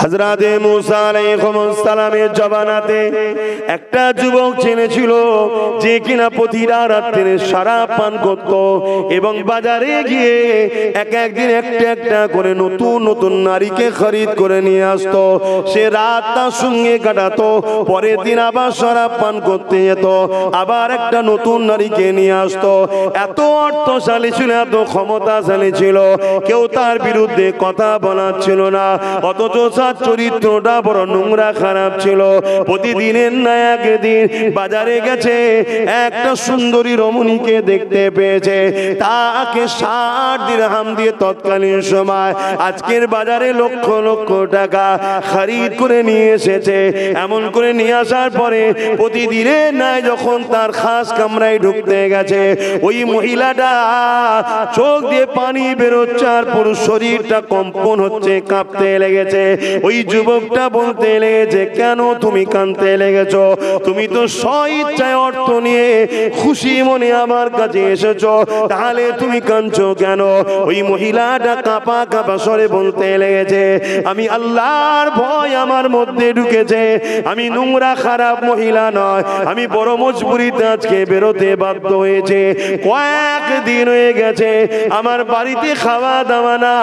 হযরতে মুসা আলাইহিস সালামের জবানাতে একটা যুবক ছিল যে কিনা প্রতিটা রাতে শরাব পান করত এবং বাজারে গিয়ে একদিন একটা করে নতুন নতুন নারীকে খরিদ করে নিয়ে আসতো। সে রাত তার সঙ্গে কাটাতো, পরের দিন আবার শরাব পান করতে যেত, আবার একটা নতুন নারীকে নিয়ে আসতো। এত অর্থশালী ছিল, এত ক্ষমতাশালী ছিল, কেউ তার বিরুদ্ধে কথা বলার ছিল না। অথচ চরিত্রটা বড় নোংরা খারাপ ছিল। প্রতিদিনের না একদিন বাজারে গেছে, একটা সুন্দরী রমণীকে দেখতে পেয়েছে, তাকে 60 দিরহাম দিয়ে তৎকালীন সময় আজকের বাজারে লক্ষ লক্ষ টাকা খরিদ করে নিয়ে এসেছে। এমন করে নিয়ে আসার পরে প্রতিদিনের নাই যখন তার খাস কামরায় ঢুকতে গেছে, ওই মহিলাটা চোখ দিয়ে পানি বেরোচ্ছে আর পুরো শরীরটা কম্পন হচ্ছে, কাঁপতে লেগেছে। ওই যুবকটা বলতে লেগেছে, কেন তুমি কাঁদতে লেগেছো? তুমি তো স্বইচ্ছায় অর্থ নিয়ে খুশি মনে আমার কাছে এসেছো, তাহলে তুমি কাঁদছো কেন? ওই মহিলাটা কাঁপা কাঁপা স্বরে বলতে লেগেছে, আমি আল্লাহর ভয় আমার মধ্যে ঢুকেছে, আমি নোংরা খারাপ মহিলা নয়, আমি বড় মজবুরিতে আজকে বেরোতে বাধ্য হয়েছে। কয়েকদিন হয়ে গেছে আমার বাড়িতে খাওয়া দাওয়া না,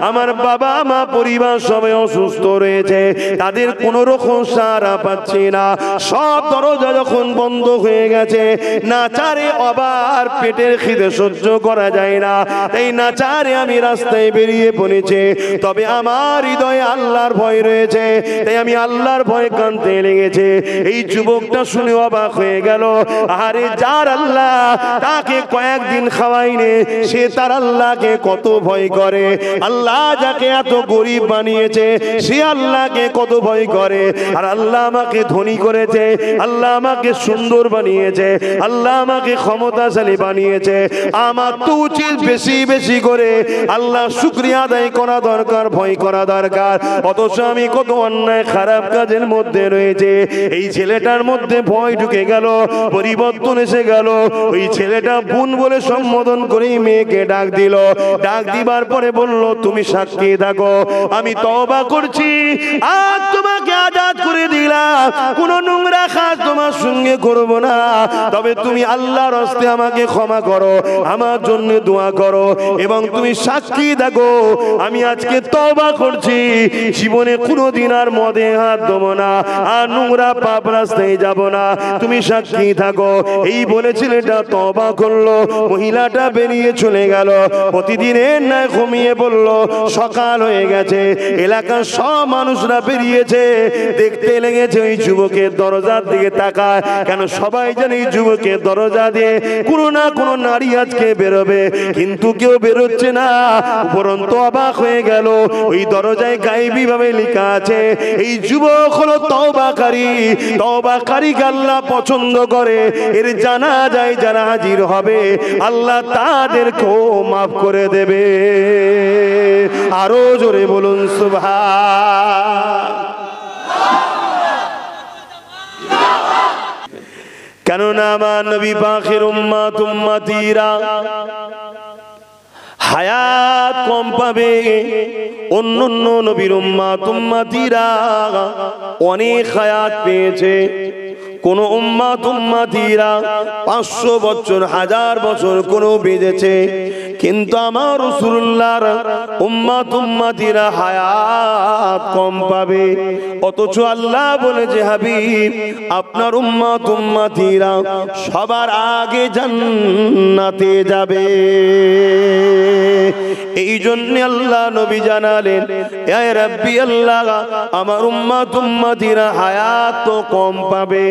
আমার বাবা মা পরিবার সবাই অসুস্থ রয়েছে, তাদের কোনো রকম সাড়া পাচ্ছি না। সব দরজা যখন বন্ধ হয়ে গেছে, নাচারে আবার পেটের খিদে সহ্য করা যায় না, এই নাচারে আমি রাস্তায় বেরিয়ে পড়েছি। তবে আমার হৃদয়ে আল্লাহর ভয় রয়েছে, তাই আমি আল্লাহর ভয়ে কাঁদতে লেগেছে। এই যুবকটা শুনে অবাক হয়ে গেল, আরে যার আল্লাহ তাকে কয়েকদিন খাওয়াইনি, সে তার আল্লাহকে কত ভয় করে। আল্লাহ যাকে এত গরিব বানিয়েছে, সে আল্লাহকে কত ভয় করে। আর আল্লাহ আমাকে ধনী করেছে, আল্লাহ আমাকে সুন্দর বানিয়েছে, আল্লাহ আমাকে ক্ষমতাশালী বানিয়েছে, আমার তো উচিত বেশি বেশি করে আল্লাহ শুকরিয়া আদায় করা দরকার, ভয় করা দরকার। অথচ আমি কত অন্যায় খারাপ কাজের মধ্যে রয়েছে। এই ছেলেটার মধ্যে ভয় ঢুকে গেল, পরিবর্তন এসে গেল। ওই ছেলেটা বোন বলে সম্বোধন করে মেয়েকে ডাক দিল। ডাক দিবার পরে বলল, তুমি সাক্ষী থাকো, আমি তওবা করছি, আজ তোমাকে আজাদ করে দিলাম, কোন নোংরা কাজ তোমার সঙ্গে করব না, তবে তুমি আল্লাহর হস্তে আমাকে ক্ষমা করো, আমার জন্য দোয়া করো, এবং তুমি সাক্ষী থাকো আমি আজকে তওবা করছি, জীবনে কোনোদিন আর মদে হাত দেবো না, আর নোংরা পাপ রাস্তায় যাব না, তুমি সাক্ষী থাকো। এই বলে ছেলেটা তওবা করলো, মহিলাটা বেরিয়ে চলে গেল। প্রতিদিনের না ঘুমিয়ে বলল, সকাল হয়ে গেছে, এলাকার সব মানুষরা বেরিয়েছে, দেখতে লেগেছে ওই যুবকের দরজার দিকে তাকায়, কেন সবাই জানে এই যুবকের দরজা দিয়ে কোনো না কোনো নারী আজকে বেরোবে, কিন্তু কেউ বেরোচ্ছে না। উপরন্তু অবাক হয়ে গেল, ওই দরজায় গায়েবী ভাবে লেখা আছে, এই যুবক হলো তওবাকারী, তওবাকারীকে আল্লাহ পছন্দ করে, এর জানাজায় যারা হাজির হবে আল্লাহ তাদেরকেও মাফ করে দেবে। আরো জোরে বলুন সুবহান। কেননা আমার নবী পাকের উম্মত উম্মতিরা হায়াত কম পাবে, অন্যান্য নবীর উম্মত উম্মতিরা অনেক হায়াত পেয়েছে। কোন উম্মত উম্মতিরা 500 বছর 1000 বছর কোন বেঁচেছে, কিন্তু আমার রাসূলুল্লাহর উম্মত উম্মতিরা হায়াত কম পাবে। অথচ আল্লাহ বলেছে, হাবিব আপনার উম্মত উম্মতিরা সবার আগে জান্নাতে যাবে। এই জন্য আল্লাহ নবী জানালেন, ইয়া রাব্বি আল্লাহ, আমার উম্মত উম্মতিরা হায়াত তো কম পাবে,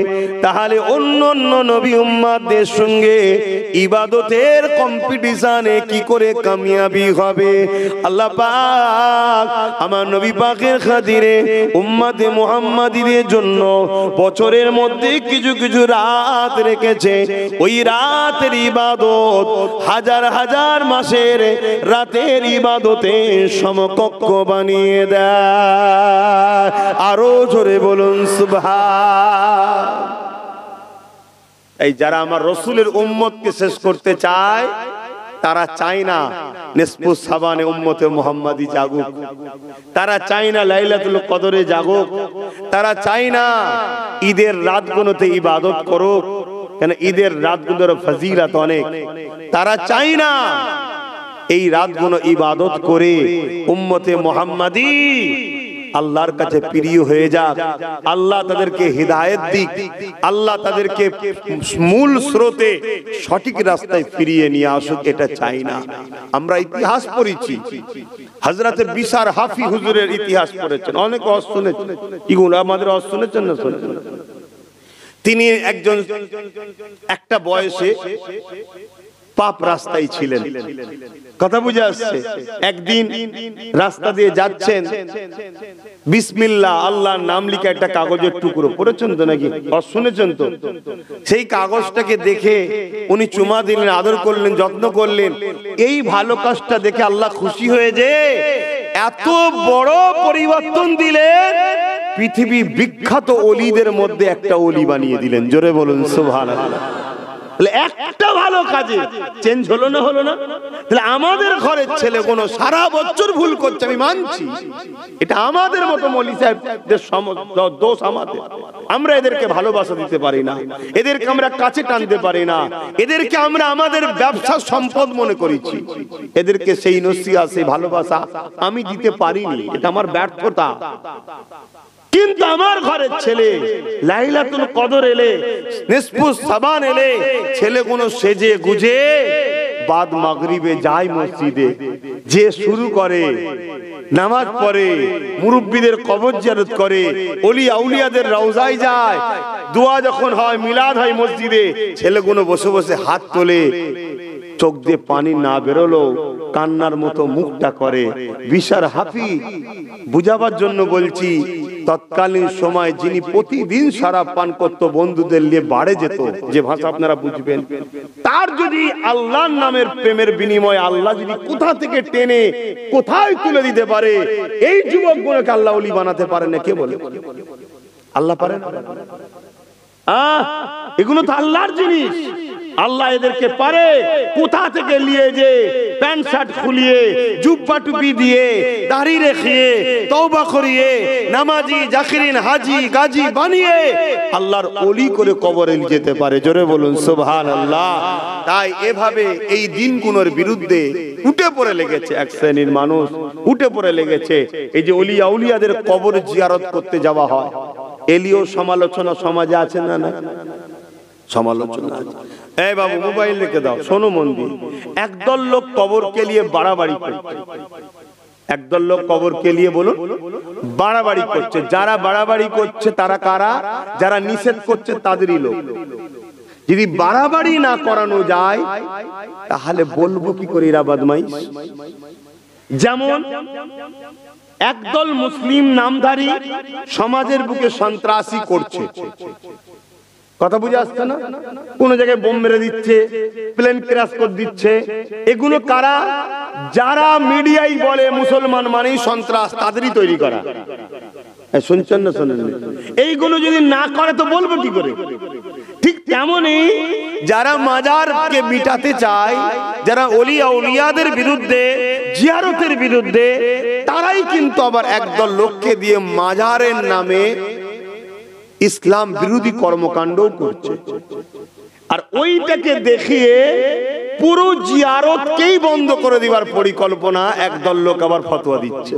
তাহলে অন্যান্য নবী উম্মতদের সঙ্গে ইবাদতের কম্পিটিশনে কি করে কামিয়াবি হবে? আল্লাহ পাক আমার নবী পাকের খাতিরে উম্মতে মুহাম্মাদীদের জন্য বছরের মধ্যে কিছু কিছু রাত রেখেছে। ওই রাতের ইবাদত হাজার হাজার মাসের রাতের ইবাদতের সমকক্ষ বানিয়ে দেয়। আরো জোরে বলুন সুবহান। এই যারা আমার রাসূলের উম্মতকে শেষ করতে চায়, তারা চায় না নিসফুস সাবানে উম্মতে মুহাম্মাদি জাগুক, তারা চায় না লাইলাতুল কদরে জাগুক, তারা চায় না ঈদের রাতগুলোতে ইবাদত করুক, কেন ঈদের রাতগুলোর ফজিলত অনেক। তারা চায় না এই রাতগুলো ইবাদত করে উম্মতে মুহাম্মাদি আল্লাহর কাছে প্রিয় হয়ে যাক, আল্লাহ তাদেরকে হিদায়াত দিক, আল্লাহ তাদেরকে মূল স্রোতে সঠিক রাস্তায় ফিরিয়ে নিয়ে আসুক, এটা চাই না। আমরা ইতিহাস পড়েছি, হযরতে বিশার হাফি হুজুরের ইতিহাস পড়েছেন, অনেক ওয়াজ শুনেছেন, এগুলো আমাদের ওয়াজ শুনেছেন না শুনেছেন? তিনি একজন একটা বয়সে পাপ রাস্তায় ছিলেন, কথা বুঝে আসছে। একদিন রাস্তা দিয়ে যাচ্ছেন, বিসমিল্লাহ আল্লাহর নাম লিখা একটা কাগজের টুকরো পড়েছেন তো নাকি শুনেছেন তো? সেই কাগজটাকে দেখে উনি চুমা দিলেন, আদর করলেন, যত্ন করলেন। এই ভালো কাজটা দেখে আল্লাহ খুশি হয়ে যে এত বড় পরিবর্তন দিলেন, পৃথিবী বিখ্যাত ওলিদের মধ্যে একটা ওলি বানিয়ে দিলেন। জোরে বলুন সুবহানাল্লাহ। একটা ভালো কাজে চেঞ্জ হলো না, হলো না? তাহলে আমাদের ঘরের ছেলে কোনো সারা বছর ভুল করছে, আমি মানছি, এটা আমাদের মতো মৌলী সাহেবদের দোষ আমাদের। আমরা এদেরকে ভালোবাসা দিতে পারি না, এদেরকে আমরা কাছে টানতে পারি না, এদেরকে আমরা আমাদের ব্যবসার সম্পদ মনে করেছি, এদেরকে সেই নসিহত সেই ভালোবাসা আমি দিতে পারিনি, এটা আমার ব্যর্থতা। কিন্তু আমার ঘরের ছেলে লাইলাতুল কদর এলে, নিসফুস সাবান এলে, ছেলে কোনো সেজে গুজে বাদ মাগরিবে যায় মসজিদে, যে শুরু করে নামাজ পড়ে, মুরব্বিদের কবর জিয়ারত করে, ওলি আউলিয়াদের রওজায় যায়, দোয়া যখন হয়, মিলাদ হয় মসজিদে, ছেলেগুলো বসে বসে হাত তোলে, চোখ দিয়ে পানি না বেরোলো কান্নার মতো মুখটা করে। বিশার হাফি বুঝাবার জন্য বলছি, তৎকালীন সময় যিনি প্রতিদিন শরাব পান করতো, বন্ধুদের নিয়ে বাড়ে যেত, যে ভাষা আপনারা বুঝবেন, তার যদি আল্লাহর নামের প্রেমের বিনিময়ে আল্লাহ যদি কোথা থেকে টেনে কোথায় তুলে দিতে পারে, এই যুবকগুলোকে আল্লাহ ওলি বানাতে পারে না, কে বলে? আল্লাহ পারে না? এগুলো তো আল্লাহর জিনিস, আল্লাহ এদেরকে পারে কোথা থেকে নিয়ে যে প্যান্ট শার্ট খুলিয়ে, জুব্বা টুপি দিয়ে, দাড়ি রেখে, তওবা করিয়ে, নামাজি জাকিরিন হাজি গাজী বানিয়ে আল্লাহর ওলি করে কবরে যেতে পারে। জোরে বলুন সুবহানাল্লাহ। তাই এভাবে এই দিনগুলোর বিরুদ্ধে উঠে পড়ে লেগেছে এক শ্রেণীর মানুষ, উঠে পড়ে লেগেছে। এই যে ওলি আউলিয়াদের কবর জিয়ারত করতে যাওয়া হয়, এলিও সমালোচনা সমাজে আছে না? না, সমালোচনা আছে। এই বাবু মোবাইল রেখে দাও, শোনো মন দিয়ে। একদল লোক কবরকে নিয়ে বাড়াবাড়ি করছে, একদল লোক কবরকে নিয়ে বলুন বাড়াবাড়ি করছে। যারা বাড়াবাড়ি করছে তারা কারা? যারা নিষেধ করছে তাদেরই লোক। যদি বাড়াবাড়ি না করানো যায় তাহলে বলবো কি করে এরা বদমাইশ? যেমন একদল মুসলিম নামধারী সমাজের বুকে সন্ত্রাসী করছে, কথা বুঝে আসছে না? কোন জায়গায় বোম মেরে দিচ্ছে, প্লেন ক্র্যাশ করে দিচ্ছে। এগুলো কারা? যারা মিডিয়ায় বলে মুসলমান মানেই সন্ত্রাস, তাদেরই তৈরি করা। শুনছেন না শোনেন? এইগুলো যদি না করে তো বলবো কি করে? ঠিক তেমনই যারা মাজারকে মিটাতে চায়, যারা ওলি আউলিয়াদের বিরুদ্ধে, জিয়ারতের বিরুদ্ধে, তারাই কিন্তু আবার একদল লোককে দিয়ে মাজারের নামে ইসলাম বিরোধী কর্মকাণ্ড করছে। আর ওইটাকে দেখিয়ে পুরো জিয়ারতকেই বন্ধ করে দেওয়ার পরিকল্পনা একদল লোক আবার ফতোয়া দিচ্ছে।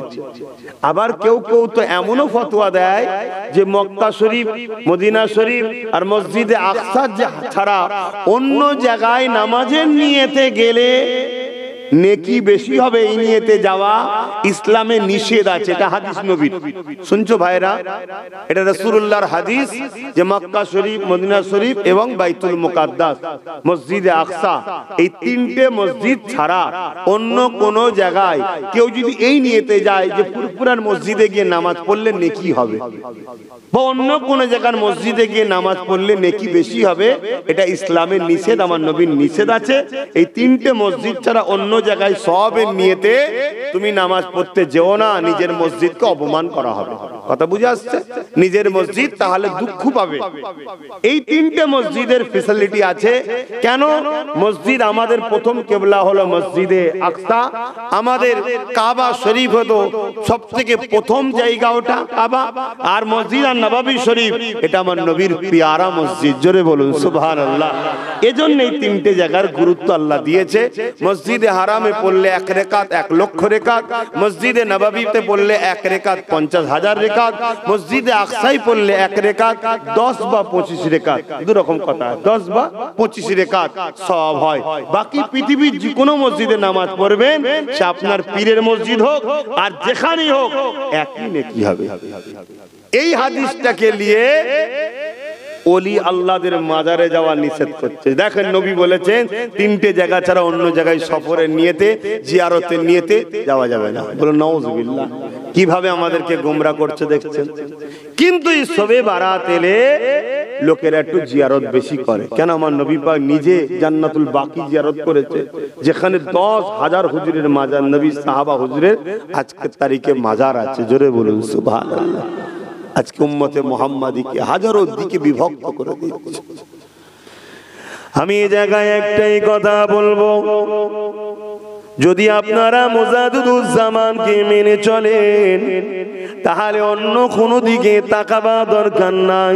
আবার কেউ কেউ তো এমনও ফতোয়া দেয় যে মক্কা শরীফ, মদিনা শরীফ আর মসজিদে আকসা ছাড়া অন্য জায়গায় নামাজের নিয়তে গেলে নেকি বেশি হবে, এই নিয়তে যাওয়া ইসলামে নিষেধ আছে। এটা হাদিস নবীর, শুনছো ভাইরা? এটা রাসূলুল্লাহর হাদিস যে মক্কা শরীফ, মদিনা শরীফ এবং বাইতুল মুকাদ্দাস, মসজিদে আকসা, এই তিনটে মসজিদ ছাড়া অন্য কোন জায়গায় কেউ যদি এই নিয়তে যায় যে পুরপুরার মসজিদে গিয়ে নামাজ পড়লে নেকি হবে, বা অন্য কোন জায়গার মসজিদে গিয়ে নামাজ পড়লে নেকি বেশি হবে, এটা ইসলামের নিষেধ, আমার নবীর নিষেধ আছে। এই তিনটে মসজিদ ছাড়া অন্য জায়গায় সবের নিয়তে তুমি নামাজ পড়তে যেও না, নিজের মসজিদকে অপমান করা হবে। কথা বুঝে আসছে? নিজের মসজিদ, তাহলে দুঃখ পাবে। এই তিনটে মসজিদের ফ্যাসিলিটি আছে। কেন? মসজিদ আমাদের প্রথম কিবলা হলো মসজিদে আকসা। আমাদের কাবা শরীফ হলো সবথেকে প্রথম জায়গা, ওটা কাবা। আর মসজিদ আর নববী শরীফ, এটা আমার নবীর পিয়ারা মসজিদ। জোরে বলুন সুবহানাল্লাহ। এজন্য এই তিনটে জায়গার গুরুত্ব আল্লাহ দিয়েছে। মসজিদে হারামে পড়লে 1 রেকাত 1 লক্ষ রেকাত, মসজিদে নববীতে পড়লে 1 রেকাত 50,000 রেকাত, মসজিদে আকসায় পড়লে 1 রেকাত 10 বা 25 রেকাত, দু রকম কথা, 10 বা 25 রেকাত সওয়াব হয়। বাকি পৃথিবীর যে কোনো মসজিদে নামাজ পড়বেন, সে আপনার পীরের মসজিদ হোক আর যেখানেই হোক, একই নেকি হবে। এই হাদিসটাকে নিয়ে ওলি আল্লাহদের মাজারে যাওয়া নিষেধ করছে। দেখেন নবী বলেছেন তিনটে জায়গা ছাড়া অন্য জায়গায় সফরের নিয়তে, জিয়ারতের নিয়তে যাওয়া যাবে না। বলো নাউজুবিল্লাহ। কিভাবে আমাদেরকে গোমরা করছে দেখছেন। কিন্তু এই শবে বারাত এলে লোকেরা একটু জিয়ারত বেশি করে। কেন? আমার নবী পাক নিজে জান্নাতুল বাকি জিয়ারত করেছে, যেখানে 10,000 হুজুরের মাজার, নবী সাহাবা হুজুরের আজকের তারিখে মাজার আছে। জোরে বলুন সুবহানাল্লাহ। আজকে উম্মতে মুহাম্মাদীকে হাজারো দিকে বিভক্ত করে দিয়েছে। আমি এই জায়গায় একটাই কথা বলবো, যদি আপনারা মুজাদ্দিদুজ্জামানকে মেনে চলেন, তাহলে অন্য কোনো দিকে তাকাবা দরকার নাই।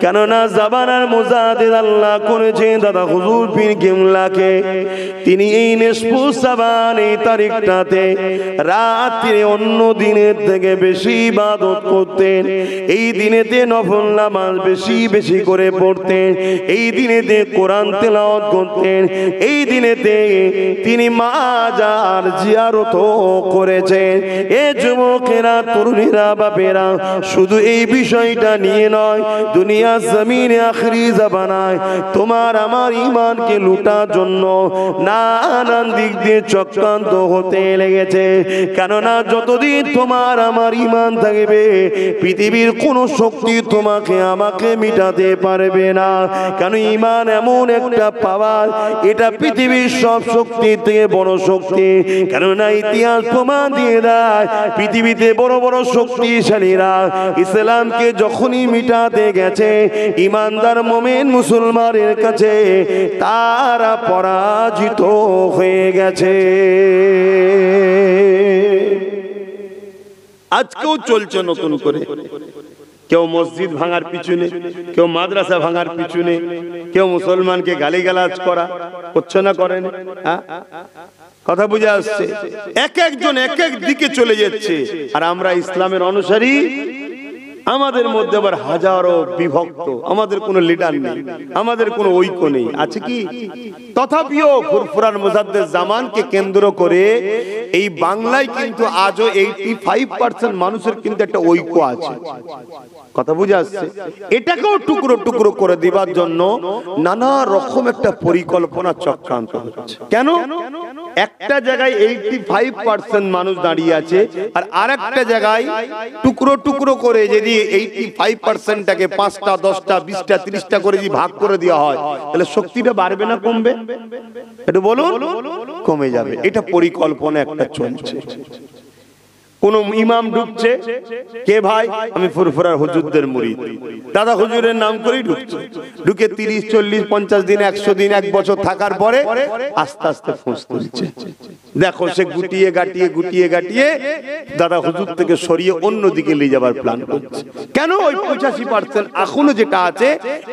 কেননা জামানার মুজাদ্দিদ আল্লাহ করেছেন দাদা হুজুর পীর কিবলাকে। তিনি এই নিসফু শাবান, এই তারিখটাতে রাতে অন্য দিনের থেকে বেশি ইবাদত করতেন। এই দিনেতে নফল নামাজ বেশি বেশি করে পড়তেন। এই দিনেতে কোরআন তেলাওয়াত করতেন। এই দিনেতে তিনি মাজার জিয়ারত করেছেন। এ যুবকেরা, তরুণীরা, বাপেরা, শুধু এই বিষয়টা নিয়ে নয়, দুনিয়া জমিনে আখরি জামানায় তোমার আমার ঈমানকে লুটার জন্য নানান দিক দিয়ে চক্রান্ত হতে লেগেছে। কেননা যতদিন তোমার আমার ঈমান থাকবে, পৃথিবীর কোন শক্তি তোমাকে আমাকে মিটাতে পারবে না। কারণ ঈমান এমন একটা পাওয়ার, এটা পৃথিবীর সব শক্তি থেকে বড় শক্তি। কেননা ইতিহাস প্রমাণ দিয়ে দেয়, পৃথিবীতে বড় বড় শক্তিশালীরা ইসলামকে যখনই মিটাতে গেছে, ইমানদার মুমিন মুসলমানের কাছে তারা পরাজিত হয়ে গেছে। আজকেও চলছে নতুন করে, কেউ মসজিদ ভাঙার পিছনে, কেউ মাদ্রাসা ভাঙার পিছনে, কেউ মুসলমানকে গালিগালাজ করা করছে না, করেন? কথা বুঝে আসছে? এক একজন এক এক দিকে চলে যাচ্ছে। আর আমরা ইসলামের অনুসারী, আমাদের মধ্যে আবার হাজারো বিভক্ত, আমাদের কোনো লিডার নেই, আমাদের কোনো ঐক্য নেই। আছে কি? তথাপিও ফুরফুরান মুজাদ্দিদুজ্জামানকে কেন্দ্র করে এই বাংলায় কিন্তু আজও 85% মানুষের কিন্তু একটা ঐক্য আছে। কথা বুঝে আসছে? এটাকেও টুকরো টুকরো করে দিবার জন্য নানা রকম একটা পরিকল্পনা চক্রান্ত হচ্ছে। কেন? একটা জায়গায় 85% মানুষ দাঁড়িয়ে আছে, আর আরেকটা জায়গায় টুকরো টুকরো করে যদি 85%টাকে 5টা 10টা 20টা 30টা করে যদি ভাগ করে দেওয়া হয়, তাহলে শক্তিটা বাড়বে না কমবে? একটু বলুন। কমে যাবে। এটা পরিকল্পনা একটা চলছে। কোন ইমাম ঢুকছে, কে ভাই? আমি ফুরফুরার হুজুরদের মুরিদ, দাদা হুজুরের নাম করেই ঢুকছে। ঢুকে 30 40 50 দিন 100 দিন 1 বছর থাকার পরে আস্তে আস্তে ফোঁস তুলছে। দেখো সে গুটিয়ে গাটিয়ে দাদা হুজুর থেকে সরিয়ে অন্য দিকে নিয়ে যাবার প্ল্যান করছে। কেন? ওই 85% এখনো যেটা আছে,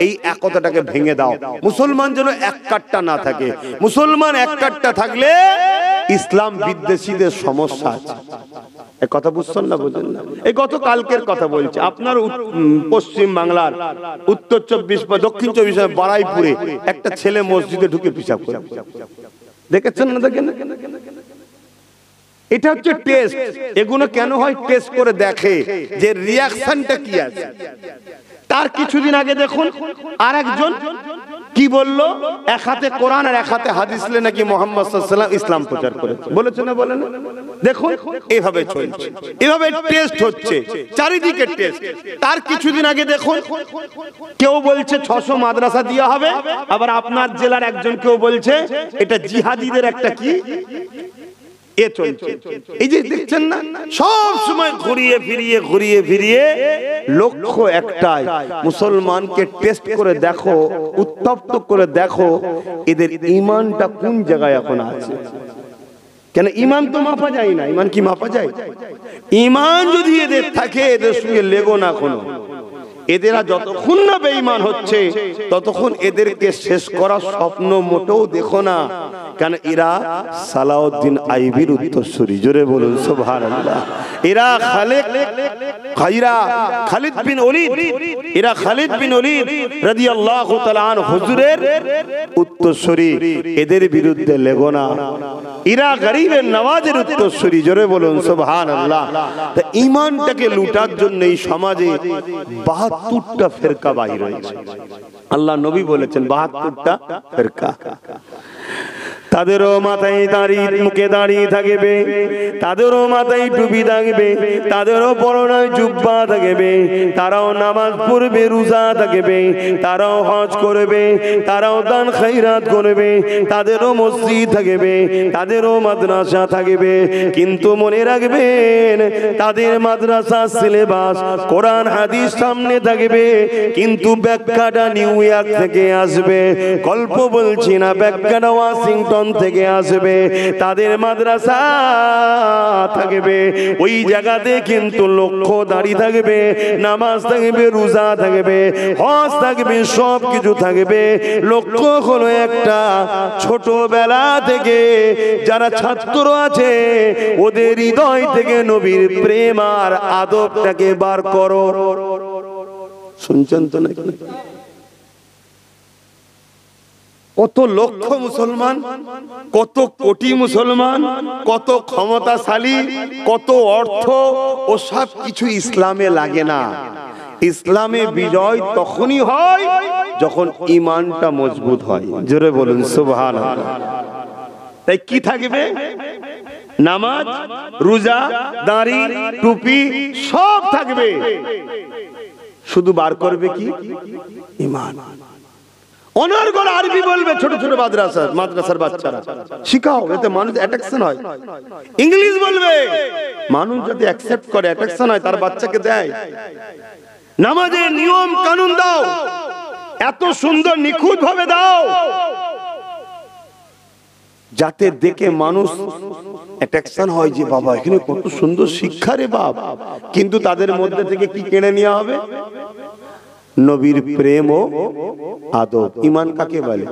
এই একতাটাকে ভেঙে দাও। মুসলমান যেন এক কাট্টা না থাকে। মুসলমান এক কাট্টা থাকলে ইসলাম বিদ্বেষীদের সমস্যা আছে। কথা বুঝছেন না? বুঝেন না? এই গত কালকের কথা বলছি। আপনার পশ্চিম বাংলার উত্তর 24 বা দক্ষিণ 24 বারাইপুরে একটা ছেলে মসজিদে ঢুকে পেশাব করে। দেখেছেন না? দেখেন। এটা হচ্ছে টেস্ট। এগুলো কেন হয়? টেস্ট করে দেখে যে রিয়াকশনটা কি আছে। তার কিছুদিন আগে দেখুন আরেকজন কি বললো, এক হাতে কোরআন আর এক হাতে হাদিস নিয়ে নাকি মুহাম্মদ সাল্লাল্লাহু আলাইহি ওয়াসাল্লাম ইসলাম প্রচার করেছে। বলেছে না? বলেন। দেখুন এইভাবে চলছে, এভাবে টেস্ট হচ্ছে, চারিদিকে টেস্ট। তার কিছুদিন আগে দেখুন কেউ বলছে 600 মাদ্রাসা দেওয়া হবে, আবার আপনার জেলার একজন কেউ বলছে এটা জিহাদিদের একটা কি এ চলছে। এই যে দেখছেন না, সব সময় ঘুরিয়ে ফিরিয়ে লক্ষ্য একটাই, মুসলমানকে টেস্ট করে দেখো, উত্তপ্ত করে দেখো এদের ঈমানটা কোন জায়গায় এখন আছে। কেন ঈমান তো মাপা যায় না, ঈমান কি মাপা যায়? ঈমান যদি এদের থাকে, এদের সঙ্গে লেগো না কোনো। এদেরা যতক্ষণ না বেঈমান হচ্ছে ততক্ষণ এদেরকে শেষ করার স্বপ্ন মোটেও দেখো না। কেন এরা সালাউদ্দিন আইবির উত্তরসূরি। জোরে বলুন সুবহানাল্লাহ। এরা খালিদ বিন ওলীদ রাদিয়াল্লাহু তাআলা আনহু হুজুরের উত্তরসূরি। এদের বিরুদ্ধে লেগো না। এরা গরিবের নওয়াজের উত্তরসূরি। জোরে বলুন সুবহানাল্লাহ। তা ঈমানটাকে লুটার জন্য এই সমাজে ৭২টা ফিরকা বাইর হয়েছে। আল্লাহ নবী বলেছেন ৭২টা ফিরকা। তাদেরও মাথায় দাড়ি, মুখে দাড়ি থাকবে, তাদেরও মাথায় টুপি থাকবে, তাদেরও পরনায় জুব্বা থাকবে, তারাও নামাজ পড়বে, রোজা থাকবে, তারাও হজ করবে, তারাও দান খায়রাত করবে, তাদেরও মসজিদ থাকবে, তাদেরও মাদ্রাসা থাকবে। কিন্তু মনে রাখবেন, তাদের মাদ্রাসা সিলেবাস কোরআন হাদিস সামনে থাকবে, কিন্তু ব্যাখ্যাটা নিউ ইয়র্ক থেকে আসবে। গল্প বলছি না, ব্যাখ্যাটা ওয়াশিংটন থেকে আসবে। তাদের মাদ্রাসা থাকবে, ওই জায়গাতে কিন্তু লক্ষ্য দাঁড়ি থাকবে, নামাজ থাকবে, রোজা থাকবে, হজ থাকবে, সব কিছু থাকবে। লক্ষ্য হলো একটা, ছোটবেলা থেকে যারা ছাত্র আছে ওদের হৃদয় থেকে নবীর প্রেম আর আদবটাকে বার করো। শুনছেন তো নাকি? কত লক্ষ মুসলমান, কত কোটি মুসলমান, কত ক্ষমতাশালী, কত অর্থ, ও সব কিছু ইসলামে লাগে না। ইসলামে বিজয় তখনই হয় যখন ঈমানটা মজবুত হয়। জোরে বলুন সুবহানাল্লাহ। তাই কি থাকবে? নামাজ, রোজা, দাড়ি, টুপি সব থাকবে, শুধু বার করবে কি? ঈমান। অনর্গল আরবি বলবে, ছোট ছোট মাদ্রাসার বাচ্চারা শিখাও, এতে মানুষ অ্যাট্রাকশন হয়। ইংলিশ বলবে, মানুষ যদি অ্যাকসেপ্ট করে, অ্যাট্রাকশন হয়, তার বাচ্চাকে দেয়। নামাজের নিয়ম কানুন দাও, এত সুন্দর নিখুঁত ভাবে দাও যাতে দেখে মানুষ অ্যাট্রাকশন হয় যে বাবা এখানে কত সুন্দর শিক্ষা রে বাপ। কিন্তু তাদের মধ্যে থেকে কি কেড়ে নেওয়া হবে? নবীর প্রেম ও আদব। ঈমান কাকে বলে?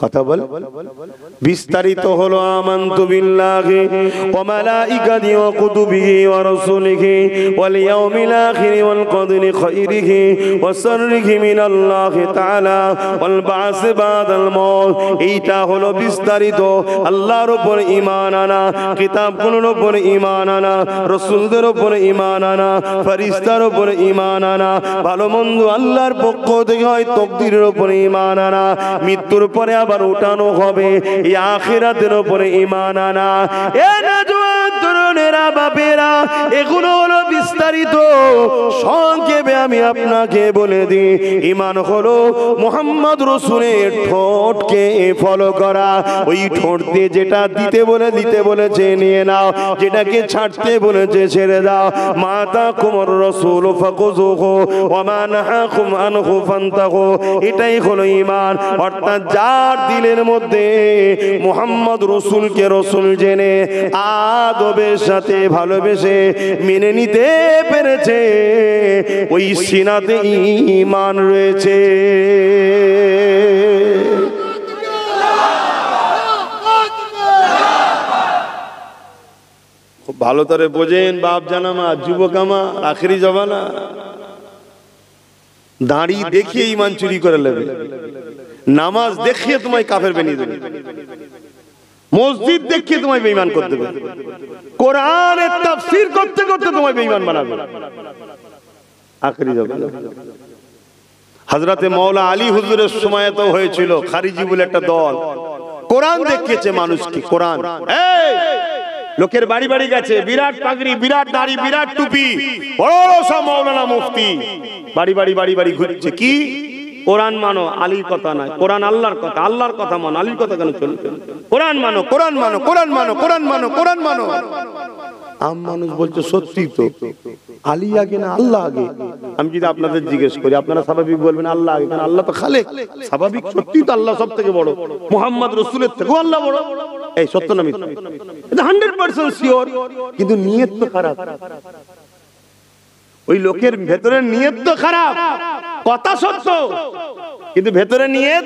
কথা বল। বিস্তারিত হলো আমানতু বিল্লাহি ওয়া মালাইকাতিহি ওয়া কুতুবিহি ওয়া রাসূলিহি ওয়াল ইয়াউমিল আখিরি ওয়াল কদরি খাইরিহি ওয়া শাররিহি মিনাল্লাহি তাআলা ওয়াল বা'স বাদাল মাউত। এইটা হলো বিস্তারিত। আল্লাহর উপর ঈমান আনা, কিতাবগুলোর উপর ঈমান আনা, রাসূলদের উপর ঈমান আনা, ফেরেশতার উপর ঈমান আনা, ভালো মন্দ আল্লাহর পক্ষ থেকে হয় তাকদীরের উপর ঈমান আনা, মৃত্যুর পরে আবার উঠানো হবে, এই আখিরাতের উপরে ঈমান আনা। এ নওজোয়ান তরুণেরা, বাপেরা, এগুলো হলো বিস্তারিত। সংক্ষেপে আমি আপনাকে বলে দিই, ঈমান হলো মুহাম্মদ রাসূলের ঠোঁটকে ফলো করা। ওই ঠোঁট দিয়ে যেটা দিতে বলেছে নিয়ে নাও, যেটাকে ছাড়তে বলেছে ছেড়ে দাও। মাতাকুমুর রাসূল ফাকুযুহু ওয়া মা নাহাকুম আনহু ফান্তাহু। এটাই হলো ঈমান। অর্থাৎ যার দিলের মধ্যে মুহাম্মদ রাসূলকে রাসূল জেনে আদবের সাথে ভালোবেসে মেনে নিতে পেরেছে, ওই সিনাতে ঈমান রয়েছে। খুব ভালো করে বোঝেন বাপ জানামা, যুবক আমার, আখেরি জমানা। দাড়ি দেখিয়ে ঈমান চুরি করে নেবে, নামাজ দেখিয়ে তোমায় কাফের বানিয়ে দেবে, মসজিদ দেখিয়ে তোমায় বেঈমান করে দেবে, কোরআনের তাফসীর করতে করতে তোমায় বেঈমান বানাবে। আখেরি জমানা। হযরতে মাওলা আলী হুজুরের সময় তো হয়েছিল খারিজি বলে একটা দল, কোরআন দেখিয়েছে মানুষকে। কোরআন লোকের বাড়ি বাড়ি গেছে, বিরাট পাগড়ি, বিরাট দাড়ি, বিরাট টুপি, বড় সব মাওলানা মুফতি বাড়ি বাড়ি ঘুরছে। কি কোরআন মানো, আলীর কথা নয়। কোরআন আল্লাহর কথা, আল্লাহর কথা মানো, আলীর কথা কেন চলবে? কোরআন মানো, কোরআন মানো, কোরআন মানো, কোরআন মানো, কোরআন মানো। আম মানুষ বলছে সত্যি তো, আলী আগে না আল্লাহ আগে? আমি যদি আপনাদের জিজ্ঞেস করি, আপনারা স্বাভাবিক বলবেন আল্লাহ আগে, কারণ আল্লাহ তো খালেক। স্বাভাবিক, সত্যি তো আল্লাহ সব থেকে বড়, মুহাম্মদ রাসূলের থেকেও আল্লাহ বড়। এই সত্য না মিথ্যা? এটা 100% শিওর। কিন্তু নিয়ত তো খারাপ। ওই লোকের ভেতরের নিয়ত তো খারাপ। কথা সত্য, কিন্তু ভেতরে নিয়ত,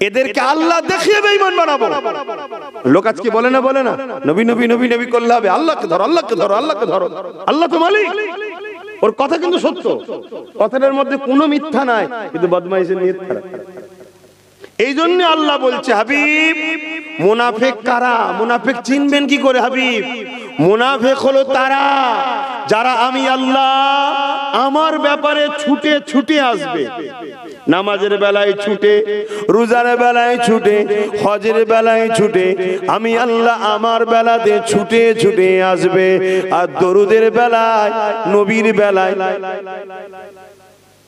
এদেরকে আল্লাহ দেখিয়ে বেঈমান বানাবো। লোক আজকে বলে না, বলে না নবী নবী নবী নবী করলে হবে, আল্লাহকে ধরো, আল্লাহকে ধরো, আল্লাহকে ধরো। আল্লাহ তো মালিক, ওর কথা কিন্তু সত্য, কথাটার মধ্যে কোনো মিথ্যা নাই, কিন্তু বদমাইশের নিয়ত খারাপ। এই জন্য আল্লাহ বলছে, হাবিব মুনাফিক কারা? মুনাফিক চিনবেন কি করে হাবিব? মুনাফিক হলো তারা যারা আমি আল্লাহ আমার ব্যাপারে ছুটে ছুটে আসবে। নামাজের বেলায় ছুটে, রোজার বেলায় ছুটে, হজের বেলায় ছুটে, আমি আল্লাহ আমার বেলাতে ছুটে ছুটে আসবে। আর দরুদের বেলায়, নবীর বেলায়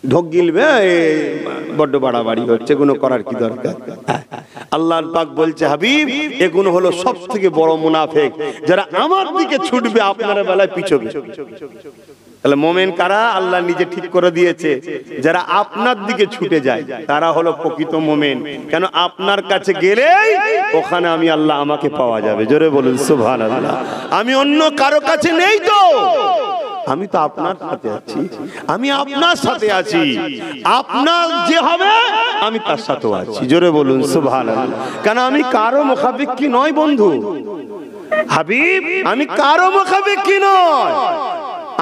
ঢোক গিলবে, বড্ড বাড়াবাড়ি হচ্ছে, এগুলো করার কি দরকার? আল্লাহর পাক বলছে, হাবিব এগুলো হলো সব থেকে বড় মুনাফিক, যারা আমার দিকে ছুটবে, আপনার বেলায় পিছবে। তাহলে মোমেন কারা? আল্লাহ নিজে ঠিক করে দিয়েছে, যারা আপনার দিকে ছুটে যায় তারা হলো প্রকৃত মোমেন। কেন? আপনার কাছে গেলেই ওখানে আমি আল্লাহ আমাকে পাওয়া যাবে। জোরে বলুন সুবহানাল্লাহ। আমি অন্য কারো কাছে নেই তো, আমি তো আপনার সাথে আছি, আমি আপনার সাথে আছি। আপনার যে হবে আমি তার সাথে আছি। জোরে বলুন সুবহানাল্লাহ। কেন? আমি কারো মুখাপেক্ষী নয় বন্ধু হাবিব, আমি কারো মুখাপেক্ষী নয়,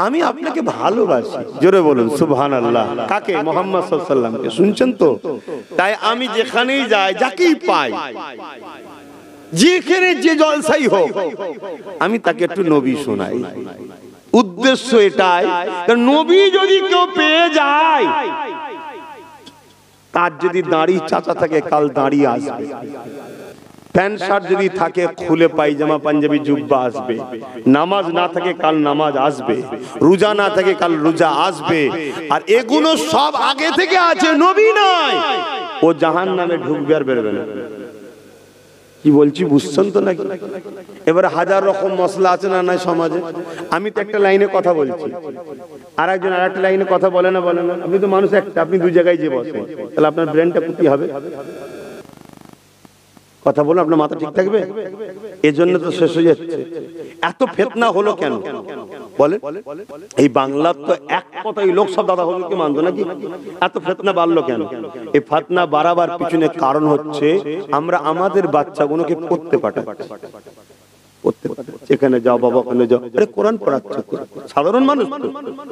আমি আপনাকে ভালোবাসি। জোরে বলুন সুবহানাল্লাহ। কাকে? মুহাম্মদ সাল্লাল্লাহু আলাইহি ওয়াসাল্লামকে। শুনছেন তো? তাই আমি যেখানেই যাই, যাকেই পাই, যেখানে যে জলসাই হোক, আমি তাকে একটু নবী শোনাই। উদ্দেশ্য এটাই, কারণ নবী যদি কেউ পেয়ে যায়, তার যদি দাড়ি চাচা থাকে, কাল দাড়ি আসবে। প্যান্ট শার্ট যদি থাকে, খুলে পায়জামা পাঞ্জাবি জুব্বা আসবে। নামাজ না থাকে, কাল নামাজ আসবে। রোজা না থাকে, কাল রোজা আসবে। আর এগুলো সব আগে থেকে আছে, নবী নয়। ও জাহান্নামে ঢুকবে আর বেরোবে না। কি বলছি বুঝছেন তো নাকি? এবারে হাজার রকম মশলা আছে না নাই সমাজে। আমি তো একটা লাইনে কথা বলছি, আর একজন আর একটা লাইনে কথা বলে না, বলে না। আপনি তো মানুষ একটা, আপনি দুই জায়গায় যে বসেন, তাহলে আপনার ব্রেনটা ক্ষতি হবে। কথা বলুন, আপনার মাথা ঠিক থাকবে? এজন্য তো শেষ হয়ে যাচ্ছে। এত ফিতনা হলো কেন বলে? এই বাংলার তো এক কথাই লোক সব দাদা হুজুরকে মানতো নাকি? এত ফিতনা বাড়লো কেন? এই ফিতনা বাড়াবার পিছনে কারণ হচ্ছে আমরা আমাদের বাচ্চাগুলোকে পড়তে পাঠাচ্ছি। এখানে যাও বাবা, ওখানে যাও। আরে কোরআন পড়াচ্ছে, সাধারণ মানুষ তো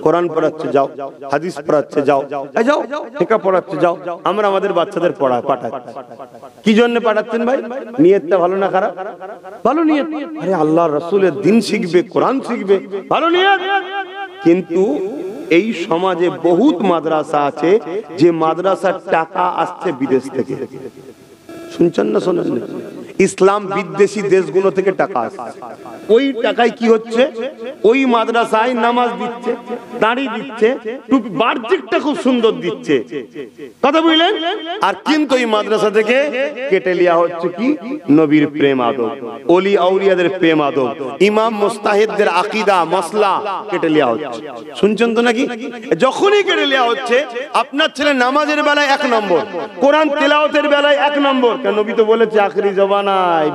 কোরআন পড়াচ্ছে, যাও। হাদিস পড়াচ্ছে, যাও। যাও ফিকহ পড়াচ্ছে, যাও। আমরা আমাদের বাচ্চাদের পাঠাচ্ছি। কি জন্য পাঠাচ্ছেন ভাই? নিয়তটা ভালো না খারাপ? ভালো নিয়ত। আরে আল্লাহর রাসূলের দ্বীন শিখবে, কোরআন শিখবে, ভালো নিয়ত। কিন্তু এই সমাজে বহুত মাদ্রাসা আছে, যে মাদ্রাসার টাকা আসছে বিদেশ থেকে। শুনছেন না শোনেন না? ইসলাম বিদ্বেষী দেশগুলো থেকে টাকা আসছে। ওই টাকায় কি হচ্ছে? ওই মাদ্রাসায় নামাজ দিচ্ছে, দাড়ি দিচ্ছে, টুপি, বাহ্যিকটা খুব সুন্দর দিচ্ছে, কথা বুঝলেন? আর কিন্তু এই মাদ্রাসা থেকে কেটে লিয়া হচ্ছে কি? নবীর প্রেম আদব, ওলি আউলিয়াদের প্রেম আদব, ইমাম মুস্তাহিদদের আকীদা মাসলা কেটে লিয়া হচ্ছে। শুনছেন তো নাকি? যখনই কেটে লিয়া হচ্ছে, আপনার ছেলে নামাজের বেলায় 1 নম্বর, কোরআন তেলাওয়াতের বেলায় 1 নম্বর। কেন? নবী তো বলেছে আখিরি জবান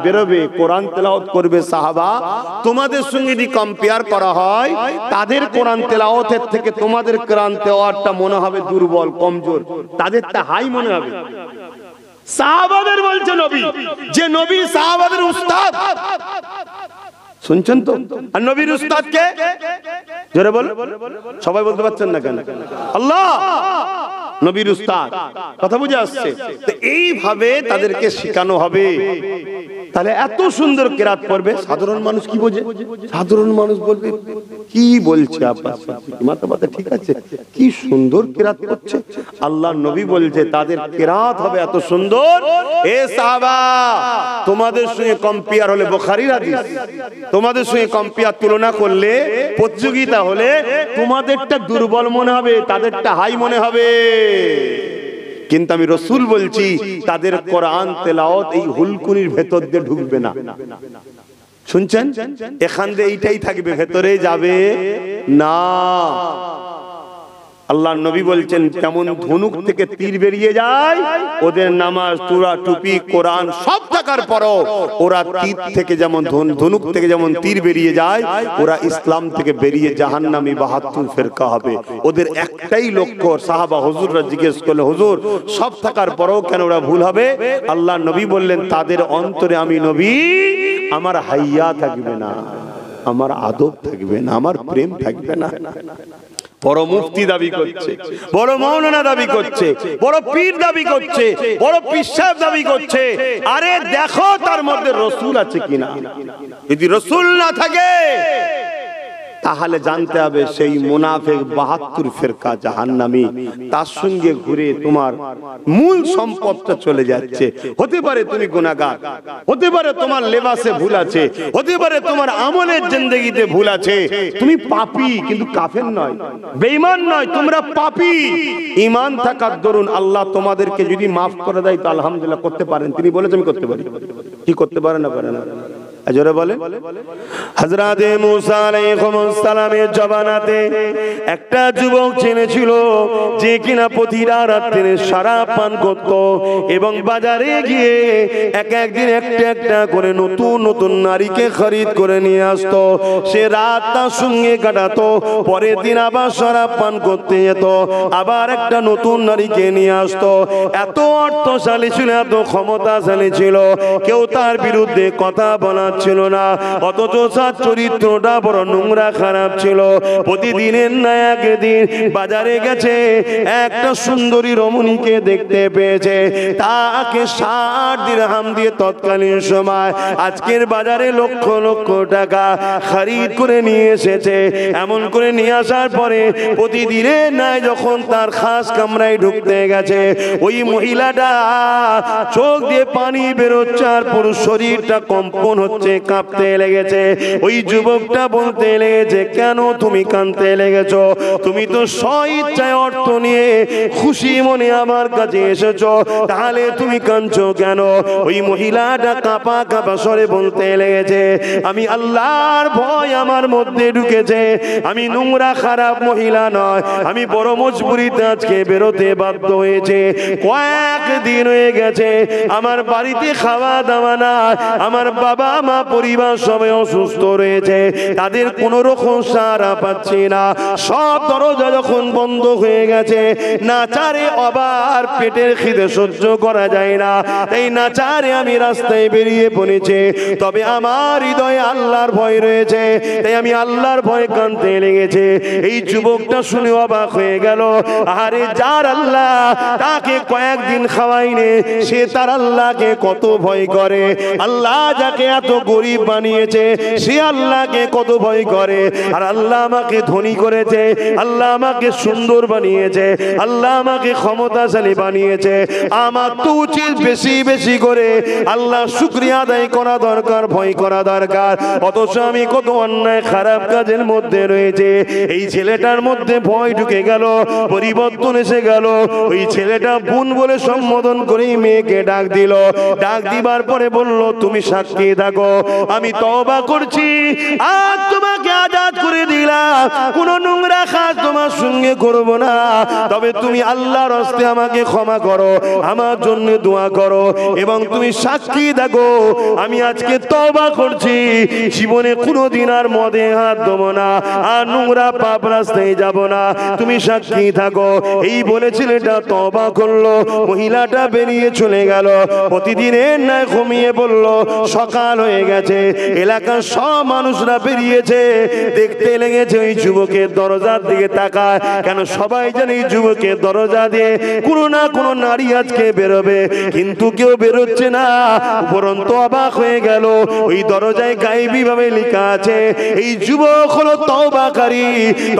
বেরোবে, কোরআন তেলাওয়াত করবে সাহাবা। তোমাদের সঙ্গে যদি কম্পেয়ার করা হয়, তাদের কোরআন তেলাওয়াতের থেকে তোমাদের কোরআন তেলাওয়াতটা মনে হবে দুর্বল, কমজোর, তাদেরটা হাই মনে হবে। সাহাবাদের বলছে নবী, যে নবী সাহাবাদের উস্তাদ। শুনছেন তো? আর নবীর উস্তাদ কে? জোরে বল, সবাই বলতে পারছেন না কেন? আল্লাহ নবীর উস্তাদ। কথা বুঝে আসছে? তো এইভাবে তাদেরকে শেখানো হবে। তাহলে এত সুন্দর কেরাত পড়বে, সাধারণ মানুষ কি বোঝে? সাধারণ মানুষ বলবে কি বলছে আব্বাস, মাথা মাথা ঠিক আছে, কি সুন্দর কেরাত করছে। আল্লাহ নবী বলছে তাদের কেরাত হবে এত সুন্দর, এ সাহাবা তোমাদের সঙ্গে কম্পেয়ার হলে, বুখারীর হাদিস, তোমাদের সঙ্গে কম্পেয়ার তুলনা করলে, প্রতিযোগিতা হলে তোমাদেরটা দুর্বল মনে হবে, তাদেরটা হাই মনে হবে। কিন্তু আমি রসুল বলছি তাদের কোরআন তেলাওয়াত এই হুলকুনির ভেতর দিয়ে ঢুকবে না। শুনছেন? এখান দিয়ে এইটাই থাকবে, ভেতরে যাবে না। আল্লাহ নবী বলছেন তেমন ধনুক থেকে তীর বেরিয়ে যায়, ওদের নামাজ সূরা টুপি কোরআন সব থাকার পরও ওরা তীর থেকে যেমন ধনুক থেকে যেমন তীর বেরিয়ে যায়, ওরা ইসলাম থেকে বেরিয়ে জাহান্নামী ৭২ ফেরকা হবে। ওদের একটাই লক্ষ্য। সাহাবা হুজুররা জিজ্ঞেস করলে হুজুর সব থাকার পরও কেন ওরা ভুল হবে? আল্লাহ নবী বললেন তাদের অন্তরে আমি নবী আমার হাইয়া থাকবে না, আমার আদব থাকবে না, আমার প্রেম থাকবে না। বড় মুফতি দাবি করছে, বড় মাওলানা দাবি করছে, বড় পীর দাবি করছে, বড় পীর সাহেব দাবি করছে। আরে দেখো তার মধ্যে রসুল আছে কিনা। যদি রসুল না থাকে তাহলে জানতে হবে সেই মুনাফিক ৭২ ফেরকা জাহান্নামী। তার সঙ্গে ঘুরে তোমার মূল সম্পদটা চলে যাচ্ছে। হতে পারে তুমি গুনাহগার, হতে পারে তোমার লেবাসে ভুল আছে, হতে পারে তোমার আমলের জিন্দেগিতে ভুল আছে, তুমি পাপী কিন্তু কাফের নয়, বেঈমান নয়, তোমরা পাপী। ঈমান থাকার দরুন আল্লাহ তোমাদেরকে যদি মাফ করে দেয় তো আলহামদুলিল্লাহ করতে পারেন। তিনি বলেছেন আমি করতে পারি, কি করতে পারে না পারে না? আজরে বলে হযরত মুসা আলাইহিস সালামের জবানাতে একটা যুবক ছিল যে কিনা প্রতিটা রাতে শরাব পান করত এবং বাজারে গিয়ে একদিন একটা করে নতুন নতুন নারীকে খরিদ করে নিয়ে আসতো। সে রাতটা সঙ্গে কাটাতো, পরের দিন আবার শরাব পান করতে যেত, আবার একটা নতুন নারীকে নিয়ে আসতো। এত অর্থশালী ছিল, এত ক্ষমতাশালী ছিল, কেউ তার বিরুদ্ধে কথা বলা ছিল না। অথচ তার চরিত্রটা বড় নোংরা খারাপ ছিল। প্রতিদিনের না একদিন বাজারে গেছে, একটা সুন্দরী রমণীকে দেখতে পেয়েছে, তাকে ৬০ দিরহাম দিয়ে তৎকালীন সময় আজকের বাজারে লক্ষ লক্ষ টাকা খরিদ করে নিয়ে এসেছে। এমন করে নিয়ে আসার পরে প্রতিদিনের নাই যখন তার খাস কামরায় ঢুকতে গেছে, ওই মহিলাটা চোখ দিয়ে পানি বেরোচ্ছে আর পুরো শরীরটা কম্পন হচ্ছে, কাঁপতে লেগেছে। ওই যুবকটা বলতে লেগেছে কেন তুমি কাঁদতে লেগেছো? তুমি তো স্বইচ্ছায় অর্থ নিয়ে খুশি মনে আমার কাছে এসেছো, তাহলে তুমি কাঁদছো কেন? ওই মহিলাটা কাঁপা কাঁপা স্বরে বলতে লেগেছে আমি আল্লাহর ভয় আমার মধ্যে ঢুকেছে, আমি নোংরা খারাপ মহিলা নয়, আমি বড় মজবুরিতে আজকে বেরোতে বাধ্য হয়েছে। কয়েকদিন হয়ে গেছে আমার বাড়িতে খাওয়া দাওয়া না, আমার বাবা মা পরিবার সবাই অসুস্থ রয়েছে, তাদের কোন রকম সাড়া পাচ্ছি না। সব দরজা যখন বন্ধ হয়ে গেছে, নাচারে আবার পেটের খিদে সহ্য করা যায় না, এই নাচারে আমি রাস্তায় বেরিয়ে পড়েছি। তবে আমার হৃদয়ে আল্লাহর ভয় রয়েছে, তাই আমি আল্লাহর ভয় কাঁদতে লেগেছে। এই যুবকটা শুনে অবাক হয়ে গেল, আরে যার আল্লাহ তাকে কয়েকদিন খাওয়াইনি, সে তার আল্লাহকে কত ভয় করে। আল্লাহ যাকে এত গরিব বানিয়েছে সে আল্লাহকে কত ভয় করে। আর আল্লাহ আমাকে ধনী করেছে, আল্লাহ আমাকে সুন্দর বানিয়েছে, আল্লাহ আমাকে ক্ষমতাশালী বানিয়েছে, আমার তো উচিত বেশি বেশি করে আল্লাহ শুকরিয়া আদায় করা দরকার, ভয় করা দরকার। অথচ আমি কত অন্যায় খারাপ কাজের মধ্যে রয়েছে। এই ছেলেটার মধ্যে ভয় ঢুকে গেল, পরিবর্তন এসে গেল। ওই ছেলেটা বোন বলে সম্বোধন করে মেয়েকে ডাক দিল। ডাক দিবার পরে বলল তুমি সাক্ষী থাকো, আমি তওবা করছি, আজ তোমাকে আজাদ করে দিলাম, কোন নোংরা কাজ তোমার সঙ্গে করব না, তবে তুমি আল্লাহর হস্তে আমাকে ক্ষমা করো, আমার জন্য দোয়া করো এবং তুমি সাক্ষী থাকো আমি আজকে তওবা করছি, জীবনে কোনোদিন আর মদে হাত দেব না, আর নোংরা পাপ রাস্তায় যাব না, তুমি সাক্ষী থাকো। এই বলে ছেলেটা তওবা করলো, মহিলাটা বেরিয়ে চলে গেল। প্রতিদিনের ন্যায় ঘুমিয়ে পড়ল। সকাল হয়ে গেছে, এলাকার সব মানুষরা বেরিয়েছে, দেখতে লেগেছে ওই যুবকের দরজার দিকে তাকায়, কেন সবাই জানে এই যুবকের দরজা দিয়ে কোনো না কোনো নারী আজকে বেরোবে, কিন্তু কেউ বেরোচ্ছে না। উপরন্তু অবাক হয়ে গেল, ওই দরজায় গায়েবী ভাবে লেখা আছে এই যুবক হলো তওবাকারী,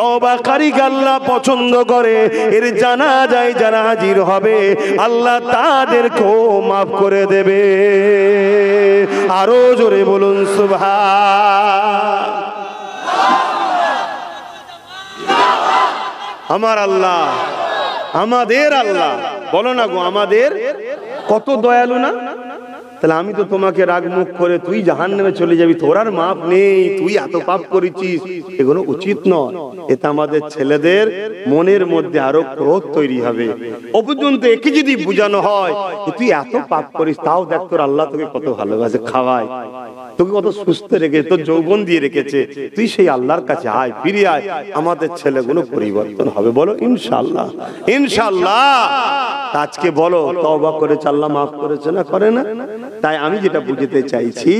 তওবাকারীকে আল্লাহ পছন্দ করে, এর জানা যায় যারা হাজির হবে আল্লাহ তাদেরকেও মাফ করে দেবে। আরো জোরে বলুন সুবহান। আমার আল্লাহ, আমাদের আল্লাহ বলো না গো, আমাদের কত দয়ালু না? তাহলে আমি তো তোমাকে রাগ মুখ করে তুই জাহান্নামে চলে যাবি, তোর আর মাপ নেই, তুই এত পাপ করেছিস, এগুলো উচিত নয়। এতে আমাদের ছেলেদের মনের মধ্যে আরো ক্রোধ তৈরি হবে। অপর্যন্ত একে যদি বোঝানো হয় তুই এত পাপ করিস, তাও দেখ তোর আল্লাহ তোকে কত ভালোবাসে, খাওয়ায়, তোকে কত সুস্থ রেখেছে, তোর যৌবন দিয়ে রেখেছে, তুই সেই আল্লাহর কাছে আয়, ফিরে আয়, আমাদের ছেলেগুলো পরিবর্তন হবে। বলো ইনশাআল্লাহ, ইনশাআল্লাহ। আজকে বলো তওবা করেছে, আল্লাহ মাফ করেছে না করে না? তাই আমি যেটা বুঝতে চাইছি,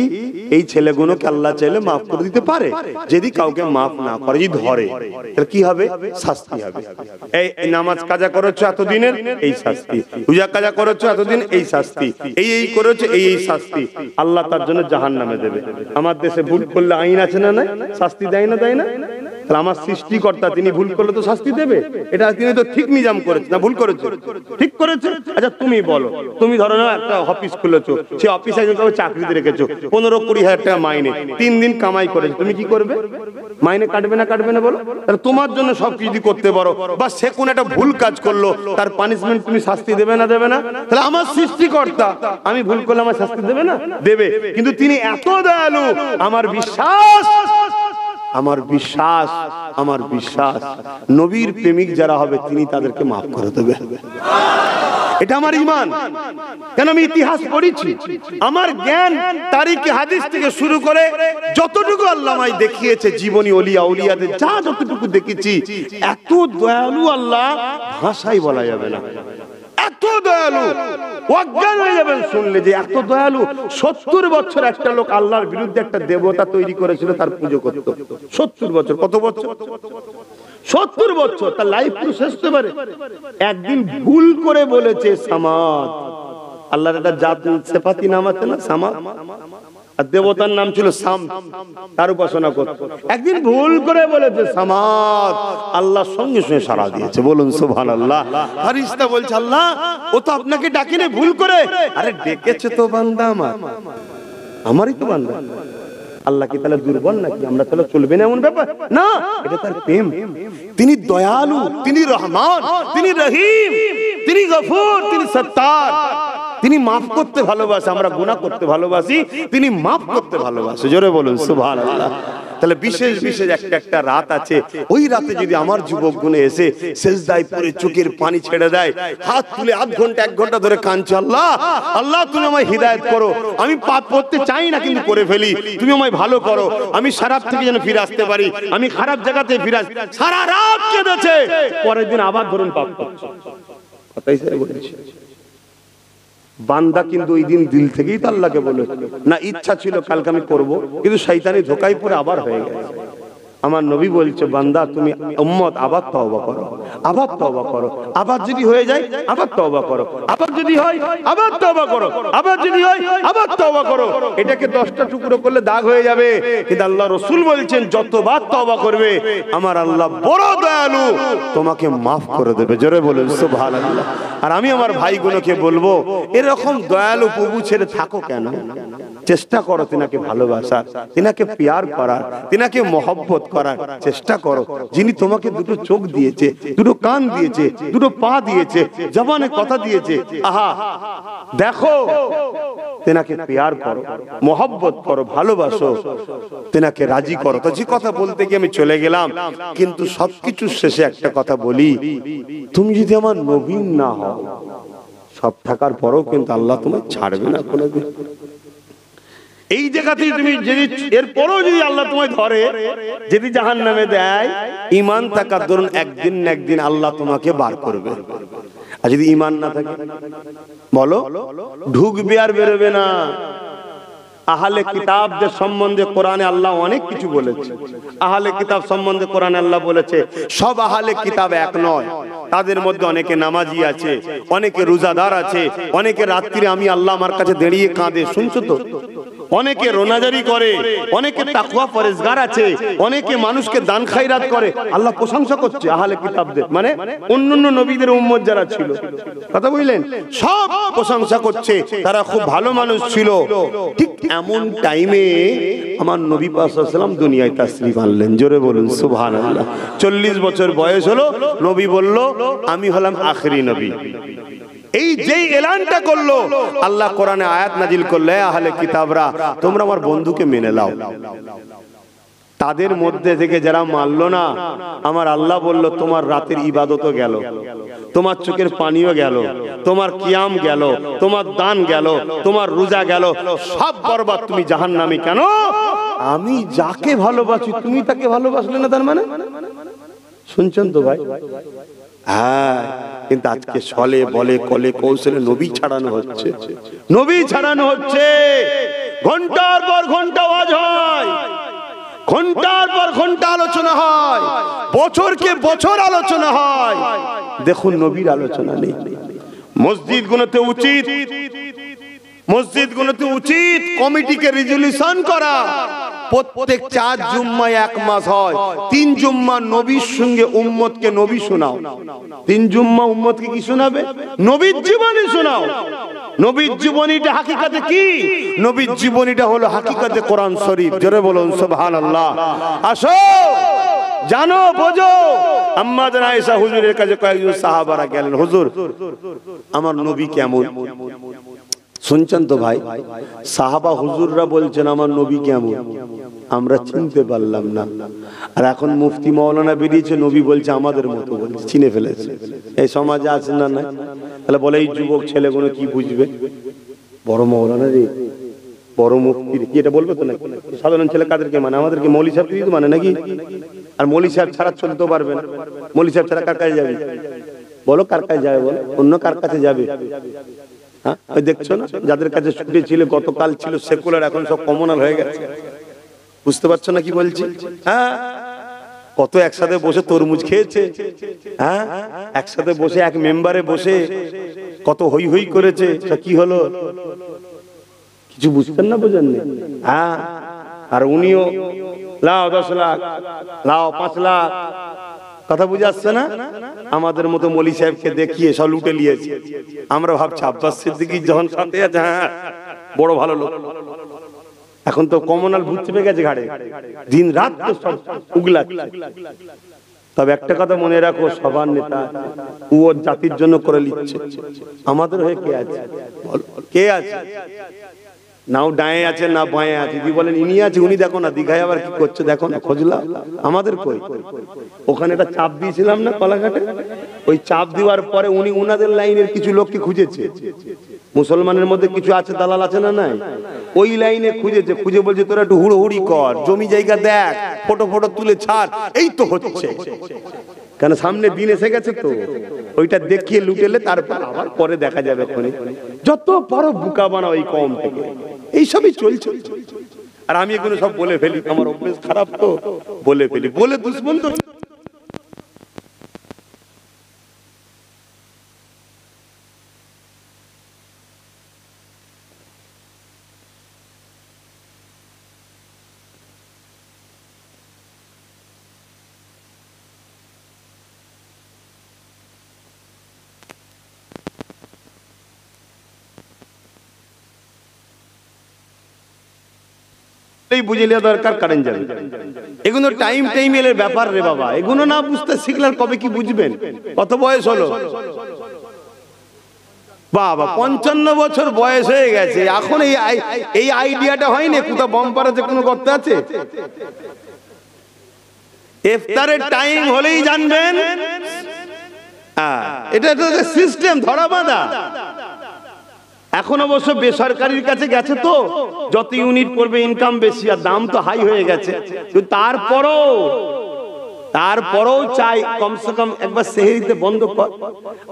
এই ছেলেগুলোকে আল্লাহ চাইলে মাফ করে দিতে পারে। যদি কাউকে মাফ না করে, যদি ধরে, তাহলে কি হবে? শাস্তি হবে। এই নামাজ কাজা করেছো এতদিনের, এই শাস্তি। পূজা কাজা করেছো এতদিন, এই শাস্তি। এই করেছো, এই শাস্তি। আল্লাহ তার জন্য জাহান্নামে দেবে। আমার দেশে ভুল করলে আইন আছে না? নাই, শাস্তি দেয় না, দেয় না? তাহলে আমার সৃষ্টিকর্তা তিনি ভুল করলে তো শাস্তি দেবে। এটা তিনি তো ঠিক নিজাম করেছে না ভুল করেছে? ঠিক করেছে। আচ্ছা তুমি বলো, তুমি ধরো না একটা অফিস খুলেছো, সেই অফিসে একজন কাউকে চাকরিতে রেখেছো, 15-20 হাজার টাকা মাইনে, 3 দিন কামাই করেছো, তুমি কি করবে? মাইনে কাটবে না, কাটবে না? বলো। তাহলে তোমার জন্য সব কিছু করতে পারো, বা সে কোন একটা ভুল কাজ করলো, তার পানিশমেন্ট তুমি শাস্তি দেবে না, দেবে না? তাহলে আমার সৃষ্টিকর্তা, আমি ভুল করলে আমার শাস্তি দেবে না, দেবে। কিন্তু তিনি এত দয়ালু, আমার বিশ্বাস, আমার বিশ্বাস, আমার বিশ্বাস, নবীর প্রেমিক যারা হবে তিনি তাদেরকে মাফ করে দেবে। এটা আমার ঈমান। কেন? আমি ইতিহাস পড়েছি, আমার জ্ঞান তারিখে হাদিস থেকে শুরু করে যতটুকু আল্লাহ আমায় দেখিয়েছে, জীবনী ওলিয়া উলিয়াদের যা যতটুকু দেখেছি, এত দয়ালু আল্লাহ ভাষাই বলা যাবে না। এত দয়ালু, অজ্ঞান হয়ে যাবেন শুনলে যে এত দয়ালু। 70 বছর একটা লোক আল্লাহর বিরুদ্ধে একটা দেবতা তৈরি করেছিল, তার পুজো করত। 70 বছর। কত বছর? 70 বছর। তার লাইফ পুরো শেষ হতে পারে। একদিন ভুল করে বলেছে সামাদ। আল্লাহর একটা জাত সিফাতি নাম আছে না, সামাদ, আর দেবতার নাম ছিল সাম, তার উপাসনা করত। একদিন ভুল করে বলেছে সামাদ, আল্লাহ সঙ্গে সঙ্গে সাড়া দিয়েছে। বলুন সুবহানাল্লাহ। ফেরেশতা বলছে আল্লাহ ও তো আপনাকে ডাকেনি, ভুল করে। আরে ডেকেছে তো বান্দা আমার, আমারই তো বান্দা। আল্লাহ কি তাহলে দুর্বল নাকি? আমরা তাহলে চলবে না এমন ব্যাপার না, এটা তার প্রেম। তিনি দয়ালু, তিনি রহমান, তিনি রহিম, তিনি গফুর, তিনি সত্তার। তিনি মাফ করতে ভালোবাসে, আমরা গুনাহ করতে ভালোবাসি, তিনি মাফ করতে ভালোবাসে। জোরে বলুন সুবহানাল্লাহ। তাহলে বিশেষ বিশেষ একটা রাত আছে, ওই রাতে যদি আমার যুবক গুণে এসে সেজদায় পড়ে চোখের পানি ছেড়ে দেয়, হাত তুলে 1 ঘন্টা 1 ঘন্টা ধরে কাঁদছে, আল্লাহ আল্লাহ তুমি আমায় হিদায়াত করো, আমি পাপ করতে চাই না কিন্তু করে ফেলি, তুমি আমায় ভালো করো, আমি খারাপ থেকে যেন ফিরে আসতে পারি, আমি খারাপ জায়গাতে ফিরে আসি। সারা রাত কেঁদেছে, পরের দিন আবার ধরুন পাপ করছে। কথাই স্যার বলেছে। বান্দা কিন্তু ওই দিন দিল থেকেই তো আল্লাহকে বলে না, ইচ্ছা ছিল কালকে আমি করবো, কিন্তু শয়তানি ধোঁকায় পড়ে আবার হয়ে গেছে। আমার নবী বলছে বান্দা তুমি উম্মত আবার তওবা করো, আবার তওবা করো, আবার যদি হয়ে যায় আবার তওবা করো, আবার যদি হয় আবার তওবা করো, আবার যদি হয় আবার তওবা করো। এটাকে 10টা টুকরো করলে দাগ হয়ে যাবে, কিন্তু আল্লাহ রাসূল বলছেন যতবার তওবা করবে আমার আল্লাহ বড় দয়ালু, তোমাকে maaf করে দেবে। জোরে বলুন সুবহানাল্লাহ। আর আমি আমার ভাইগুলোকে বলবো এরকম দয়ালু প্রভু ছেড়ে থাকো কেন? চেষ্টা করো তিনাকে ভালোবাসার, তিনাকে প্যার করার, তিনাকে মহব্বত করার চেষ্টা করো। যিনি তোমাকে দুটো চোখ দিয়েছে, দুটো কান দিয়েছে, দুটো পা দিয়েছে, জবানে কথা দিয়েছে, আহা দেখো, তিনাকে প্যার করো, মহব্বত করো, ভালোবাসো, তিনাকে রাজি করো। তো যে কথা বলতে গিয়ে আমি চলে গেলাম, কিন্তু সবকিছু শেষে একটা কথা বলি, তুমি যদি আমার নবী না হও, সব থাকার পরেও কিন্তু আল্লাহ তোমায় ছাড়বে না কোনোদিন। এই জায়গাতেই তুমি যদি এরপরও যদি আল্লাহ তোমায় ধরে, যদি জাহান্নামে দেয়, ঈমান থাকার দরুন একদিন না একদিন আল্লাহ তোমাকে বার করবে। আর যদি ঈমান না থাকে বলো ঢুকবে আর বেরোবে না। আহলে কিতাবদের সম্বন্ধে কোরআনে আল্লাহ অনেক কিছু বলেছে। আহলে কিতাব সম্বন্ধে কোরআনে আল্লাহ বলেছে সব আহলে কিতাব এক নয়, তাদের মধ্যে অনেকে নামাজি আছে, অনেকে রোজাদার আছে, অনেকে রাত্রিরে আমি আল্লাহ আমার কাছে দাঁড়িয়ে কাঁদে, শুনছো তো? অনেকে রোনাজারি করে, অনেকে তাকওয়া পরেজগার আছে, অনেকে মানুষকে দান খায়রাত করে। আল্লাহ প্রশংসা করছে আহলে কিতাবদের, মানে অন্যান্য নবীদের উম্মত যারা ছিল, কথা বুঝলেন, সব প্রশংসা করছে, তারা খুব ভালো মানুষ ছিল। ঠিক এমন টাইমে আমার নবী পাক সাল্লাল্লাহু আলাইহি ওয়াসাল্লাম দুনিয়ায় তাশরীফ আনলেন। জোরে বলুন সুবহানাল্লাহ। 40 বছর বয়স হলো, নবী বলল আমি হলাম আখেরি নবী। এই যেই এলানটা করলো, আল্লাহ কোরআনে আয়াত নাজিল করলে, আহলে কিতাবরা তোমরা আমার বন্ধুকে মেনে নাও। তাদের মধ্যে থেকে যারা মানলো না, আমার আল্লাহ বলল তোমার রাতের ইবাদতও গেল, তোমার চোখের পানিও গেল, তোমার কিয়াম গেল, তোমার দান গেল, তোমার রোজা গেল, সব বরবাদ, তুমি জাহান্নামী। কেন? আমি যাকে ভালোবাসি তুমি তাকে ভালোবাসলে না, তার মানে শুনছেন তো ভাই? হ্যাঁ, কিন্তু আজকে ছলে বলে কলে কৌশলে নবী ছাড়ানো হচ্ছে, নবী ছাড়ানো হচ্ছে। ঘন্টার পর ঘন্টা ওয়াজ হয়, ঘন্টার পর ঘন্টা আলোচনা হয়, বছরকে বছর আলোচনা হয়, দেখুন নবীর আলোচনা নেই। মসজিদ গুলোতে উচিত, মসজিদ গুলোতে উচিত কমিটিকে রেজুলিউশন করা, প্রত্যেক 4 জুম্মায় 1 মাস হয়, 3 জুম্মা নবীর সঙ্গে উম্মতকে নবী শোনাও। 3 জুম্মা উম্মতকে কি শোনাবে? নবীর জীবনী শোনাও। নবীর জীবনীটা হাকিকাতে কি? নবীর জীবনীটা হলো হাকিকাতে কোরআন শরীফ। জোরে বলুন সুবহানাল্লাহ। আসো জানো বোঝো। আম্মা জান আয়েশা হুজুরের কাছে কয়েকজন সাহাবারা গেলেন, হুজুর আমার নবী কেমন? শুনছেন তো ভাই? সাহাবা হুজুররা বলছেন আমার নবী কেমন, আমরা চিনতে পারলাম না। আর এখন মুফতি মাওলানা বেরিয়েছে, নবী বলছে আমাদের মতো, বলছে চিনে ফেলেছে। এই সমাজে আছে না? না। তাহলে বলে এই যুবক ছেলেগুলো কি বুঝবে? বড় মাওলানা রে, বড় মুফতি কি এটা বলবে তো? না, সাধারণ ছেলে কাদেরকে মানে? আমাদেরকে মৌলী সাহেব মানে নাকি? আর মৌলী সাহেব ছাড়া চলতে পারবে না। মৌলী সাহেব ছাড়া কার কাছে যাবে? বলো কার কাছে যাবে? বলো অন্য কার কাছে যাবে? হ্যাঁ, ওই দেখছো না যাদের কাছে ছুটি ছিল গতকাল ছিল সেকুলার, এখন সব কমনাল হয়ে গেছে। বুঝতে পারছো না কি বলছি? হ্যাঁ, কত একসাথে বসে তরমুজ খেয়েছে, হ্যাঁ একসাথে বসে এক মেম্বারে বসে কত হই হই করেছে। কি হলো? কিছু বুঝতেন না, বোঝেন না? হ্যাঁ, আর উনিও লাও 10 লাখ, লাও 5 লাখ, কথা বুঝে আসছে না? আমাদের মতো মৌলী সাহেবকে দেখিয়ে সব লুটে নিয়েছে। আমরা ভাবছি আব্বাস সিদ্দিকী যখন সাথে আছে, হ্যাঁ বড় ভালো লোক। এখন তো কমনাল ভূত চেপে গেছে ঘাড়ে, দিন রাত তো সব উগলা। তবে একটা কথা মনে রাখো, সবার নেতা ও জাতির জন্য করে নিচ্ছে, আমাদের হয়ে কে আছে? কে আছে? নাও ডায়ে আছে না বাঁয়ে আছে। যদি বলেন ইনি আছে, উনি দেখো না দীঘায় আবার কি করছে দেখো না, খোঁজলাম। আমাদের কই? ওখানে একটা চাপ দিয়েছিলাম না কলাঘাটে, ওই চাপ দেওয়ার পরে উনি উনাদের লাইনের কিছু লোককে খুঁজেছে। মুসলমানের মধ্যে কিছু আছে, দালাল আছে না? নাই, ওই লাইনে খুঁজেছে, খুঁজে বলছে তোরা একটু হুড়োহুড়ি কর, জমি জায়গা দেখ, ফটো ফটো তুলে ছাড়, এই তো হচ্ছে। কেন? সামনে দিন এসে গেছে তো, ওইটা দেখিয়ে লুটেলে তারপর আবার পরে দেখা যাবে। যত বড় বুকা বানাও এই কম থেকে, এইসবই চলছে। আর আমি এগুলো সব বলে ফেলি, আমার অভ্যেস খারাপ তো, বলে ফেলি, বলে দুশ্মন তো। বুঝিয়ে দরকার, কারেন্ট যাবে। এগুলো টাইম টাইমের ব্যাপার রে বাবা, এগুলো না বুঝতে শিখলে কবে কি বুঝবেন? কত বয়স হলো? বাবা 55 বছর বয়স হয়ে গেছে, এখন এই আইডিয়াটা হয়নি। কোথাও বাম্পারে যে কোনো করতে আছে? ইফতারের টাইম হলেই জানবেন এটা সিস্টেম ধরা বাঁধা। এখন অবশ্য বেসরকারির কাছে গেছে তো, যত ইউনিট পড়বে ইনকাম বেশি, আর দাম তো হাই হয়ে গেছে। তারপরও চাই কমসে কম একবার সেহরিতে বন্ধ কর।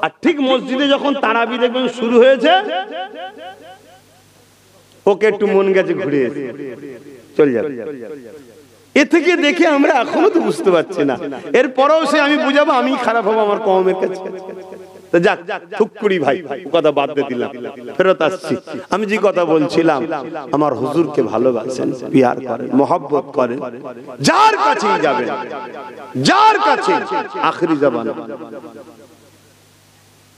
আর ঠিক মসজিদে যখন তারাবি দেখবেন শুরু হয়েছে, ওকে একটু মন গেছে ঘুরে চলে যাবে। এ থেকে দেখে আমরা এখনো তো বুঝতে পারছি না। এরপরেও সে আমি বুঝাবো, আমি খারাপ হবো আমার কওমের কাছে। তো যাক, ঠুকুরি ভাই কথা বাদ দিয়ে দিলাম, ফেরত আসছি। আমি যে কথা বলছিলাম, আমার হুজুরকে ভালোবাসেন, পিয়ার করেন, মহব্বত করেন, যার কাছেই যাবেন, যার কাছে আখেরি জামানা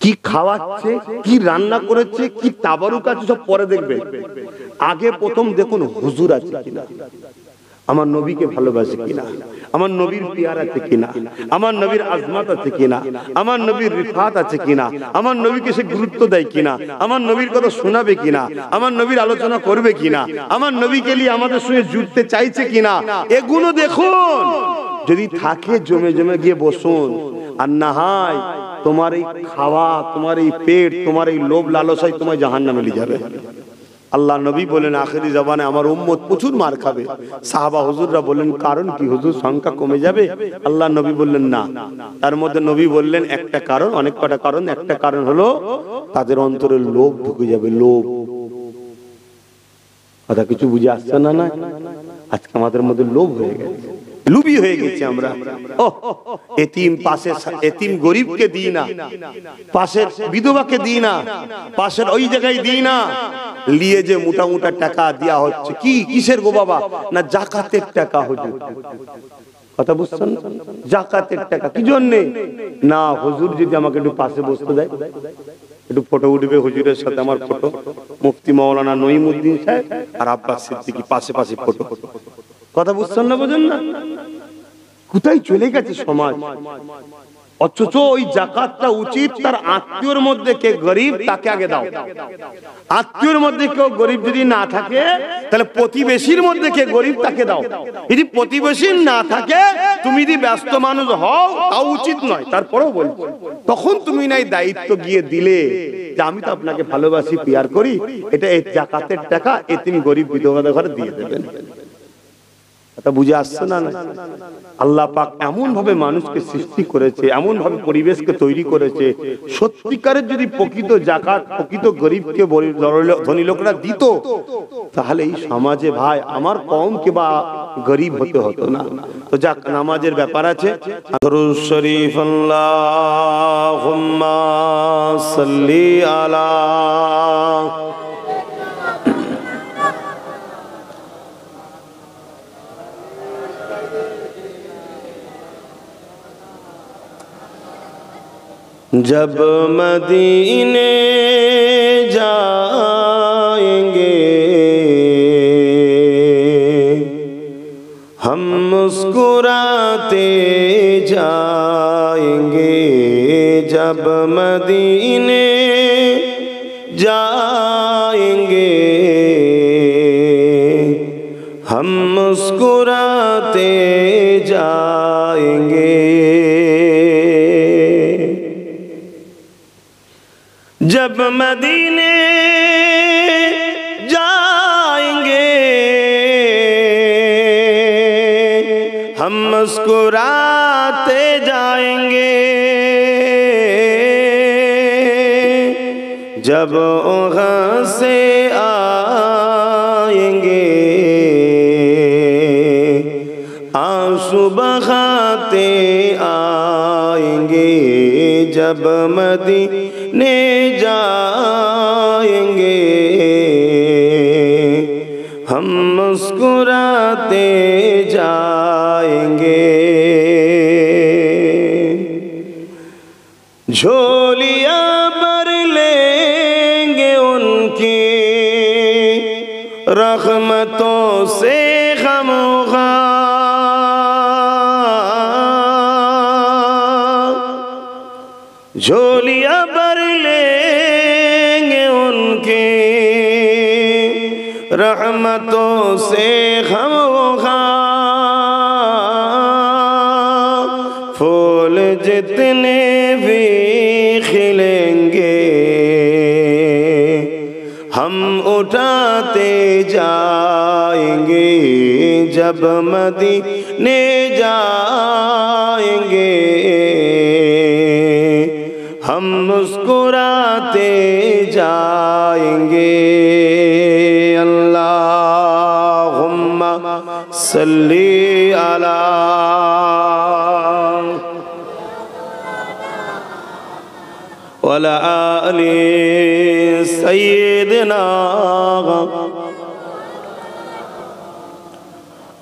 কি খাওয়াচ্ছে, কি রান্না করেছে, কি তাবারুক আছে সব পরে দেখবেন। আগে প্রথম দেখুন হুজুর আছে কিনা। আমার নবীকে ভালোবাসে কিনা, আমার নবীর পিয়ার আছে কিনা, আমার নবীর আজমাত আছে কিনা, আমার নবীর রিফাত আছে কিনা, আমার নবীকে সে গুরুত্ব দেয় কিনা, আমার নবীর কথা শোনাবে কিনা, আমার নবীর আলোচনা করবে কিনা, আমার নবীকে নিয়ে আমাদের সঙ্গে জুড়তে চাইছে কিনা, এগুলো দেখুন। যদি থাকে জমে জমে গিয়ে বসুন, আর না হয় তোমার এই খাওয়া, তোমার এই পেট, তোমার এই লোভ লালসায় তোমায় জাহান্নামে নিয়ে যাবে। আল্লাহ নবী বলেন আখেরি জবানে আমার উম্মত প্রচুর মার খাবে। সাহাবা হুজুররা বললেন কারণ কি হুজুর, সংখ্যা কমে যাবে? আল্লাহ নবী বললেন না। তার মধ্যে নবী বললেন একটা কারণ, অনেক কটা কারণ, একটা কারণ হলো তাদের অন্তরে লোভ ঢুকে যাবে। লোভ কথা কিছু বুঝে আসছে না? না, আজকে আমাদের মধ্যে লোভ হয়ে গেছে, লুবি হয়ে গেছে আমরা। এতিম পাশের এতিম গরিবকে দিই না, পাশের বিধবাকে দিই না, পাশের ওই জায়গায় দিই না, নিয়ে যে মোটা মোটা টাকা দেওয়া হচ্ছে, কি কিসের গো বাবা? না জাকাতের টাকা। হুজুর কথা বুঝছেন? জাকাতের টাকা কি জন্যে? না হুজুর যদি আমাকে একটু পাশে বসতে দেয়, একটু ফটো উঠবে হুজুরের সাথে আমার ফটো, মুফতি মাওলানা নঈমুদ্দিন সাহেব আর আব্বাস সিদ্দিকী পাশে পাশে ফটো। কথা বুঝছেন না? বোঝেন না? কোথায় চলে গেছে সমাজ? অথচ ওই জাকাতটা উচিত তার আত্মীয়র মধ্যে কে গরিব তাকে আগে দাও। আত্মীয়র মধ্যে কেউ গরিব যদি না থাকে তাহলে প্রতিবেশীর মধ্যে কে গরিব তাকে দাও। যদি প্রতিবেশী না থাকে, তুমি যদি ব্যস্ত মানুষ হও তাও উচিত নয়। তারপরেও বলছি, তখন তুমি নাই দায়িত্ব গিয়ে দিলে যে আমি তো আপনাকে ভালোবাসি, পিয়ার করি, এটা এই জাকাতের টাকা এতিম গরিব বিধবাদের ঘরে দিয়ে দেবেন। এটা বুঝে আসছে না? আল্লাহ পাক এমন ভাবে মানুষকে সৃষ্টি করেছে, এমন ভাবে পরিবেশকে তৈরি করেছে, সত্যিকারের যদি প্রকৃত জাকাত প্রকৃত গরিবকে ধনী লোকরা দিত, তাহলে এই সমাজে ভাই আমার কম কে বা গরিব হতে হতো না। তো যাক, নামাজের ব্যাপার আছে। দরুদ শরীফ আল্লাহুম্মা সাল্লি আলা जब मदीने जाएंगे हम मुस्कुराते जाएंगे, जब मदीने जाएंगे हम मुस्कुराते जाएंगे, जब मदीने जाएंगे हम मुस्कुराते जाएंगे, जब वहाँ से आएंगे आंसू बहाते आएंगे, जब मदीने जाएंगे हम मुस्कुराते जाएंगे, झोलियां भर लेंगे उनकी रहमतों से खामोखा, झोलियां भर लेंगे उनकी रहमतों से खामोखा, फूल जितने भी खिलेंगे हम उठाते जाएंगे, जब मदीने जाएंगे हम मुस्कुराते जाएंगे। अल्लाहुम्मा सल्ली अला वला आली सय्यिदना।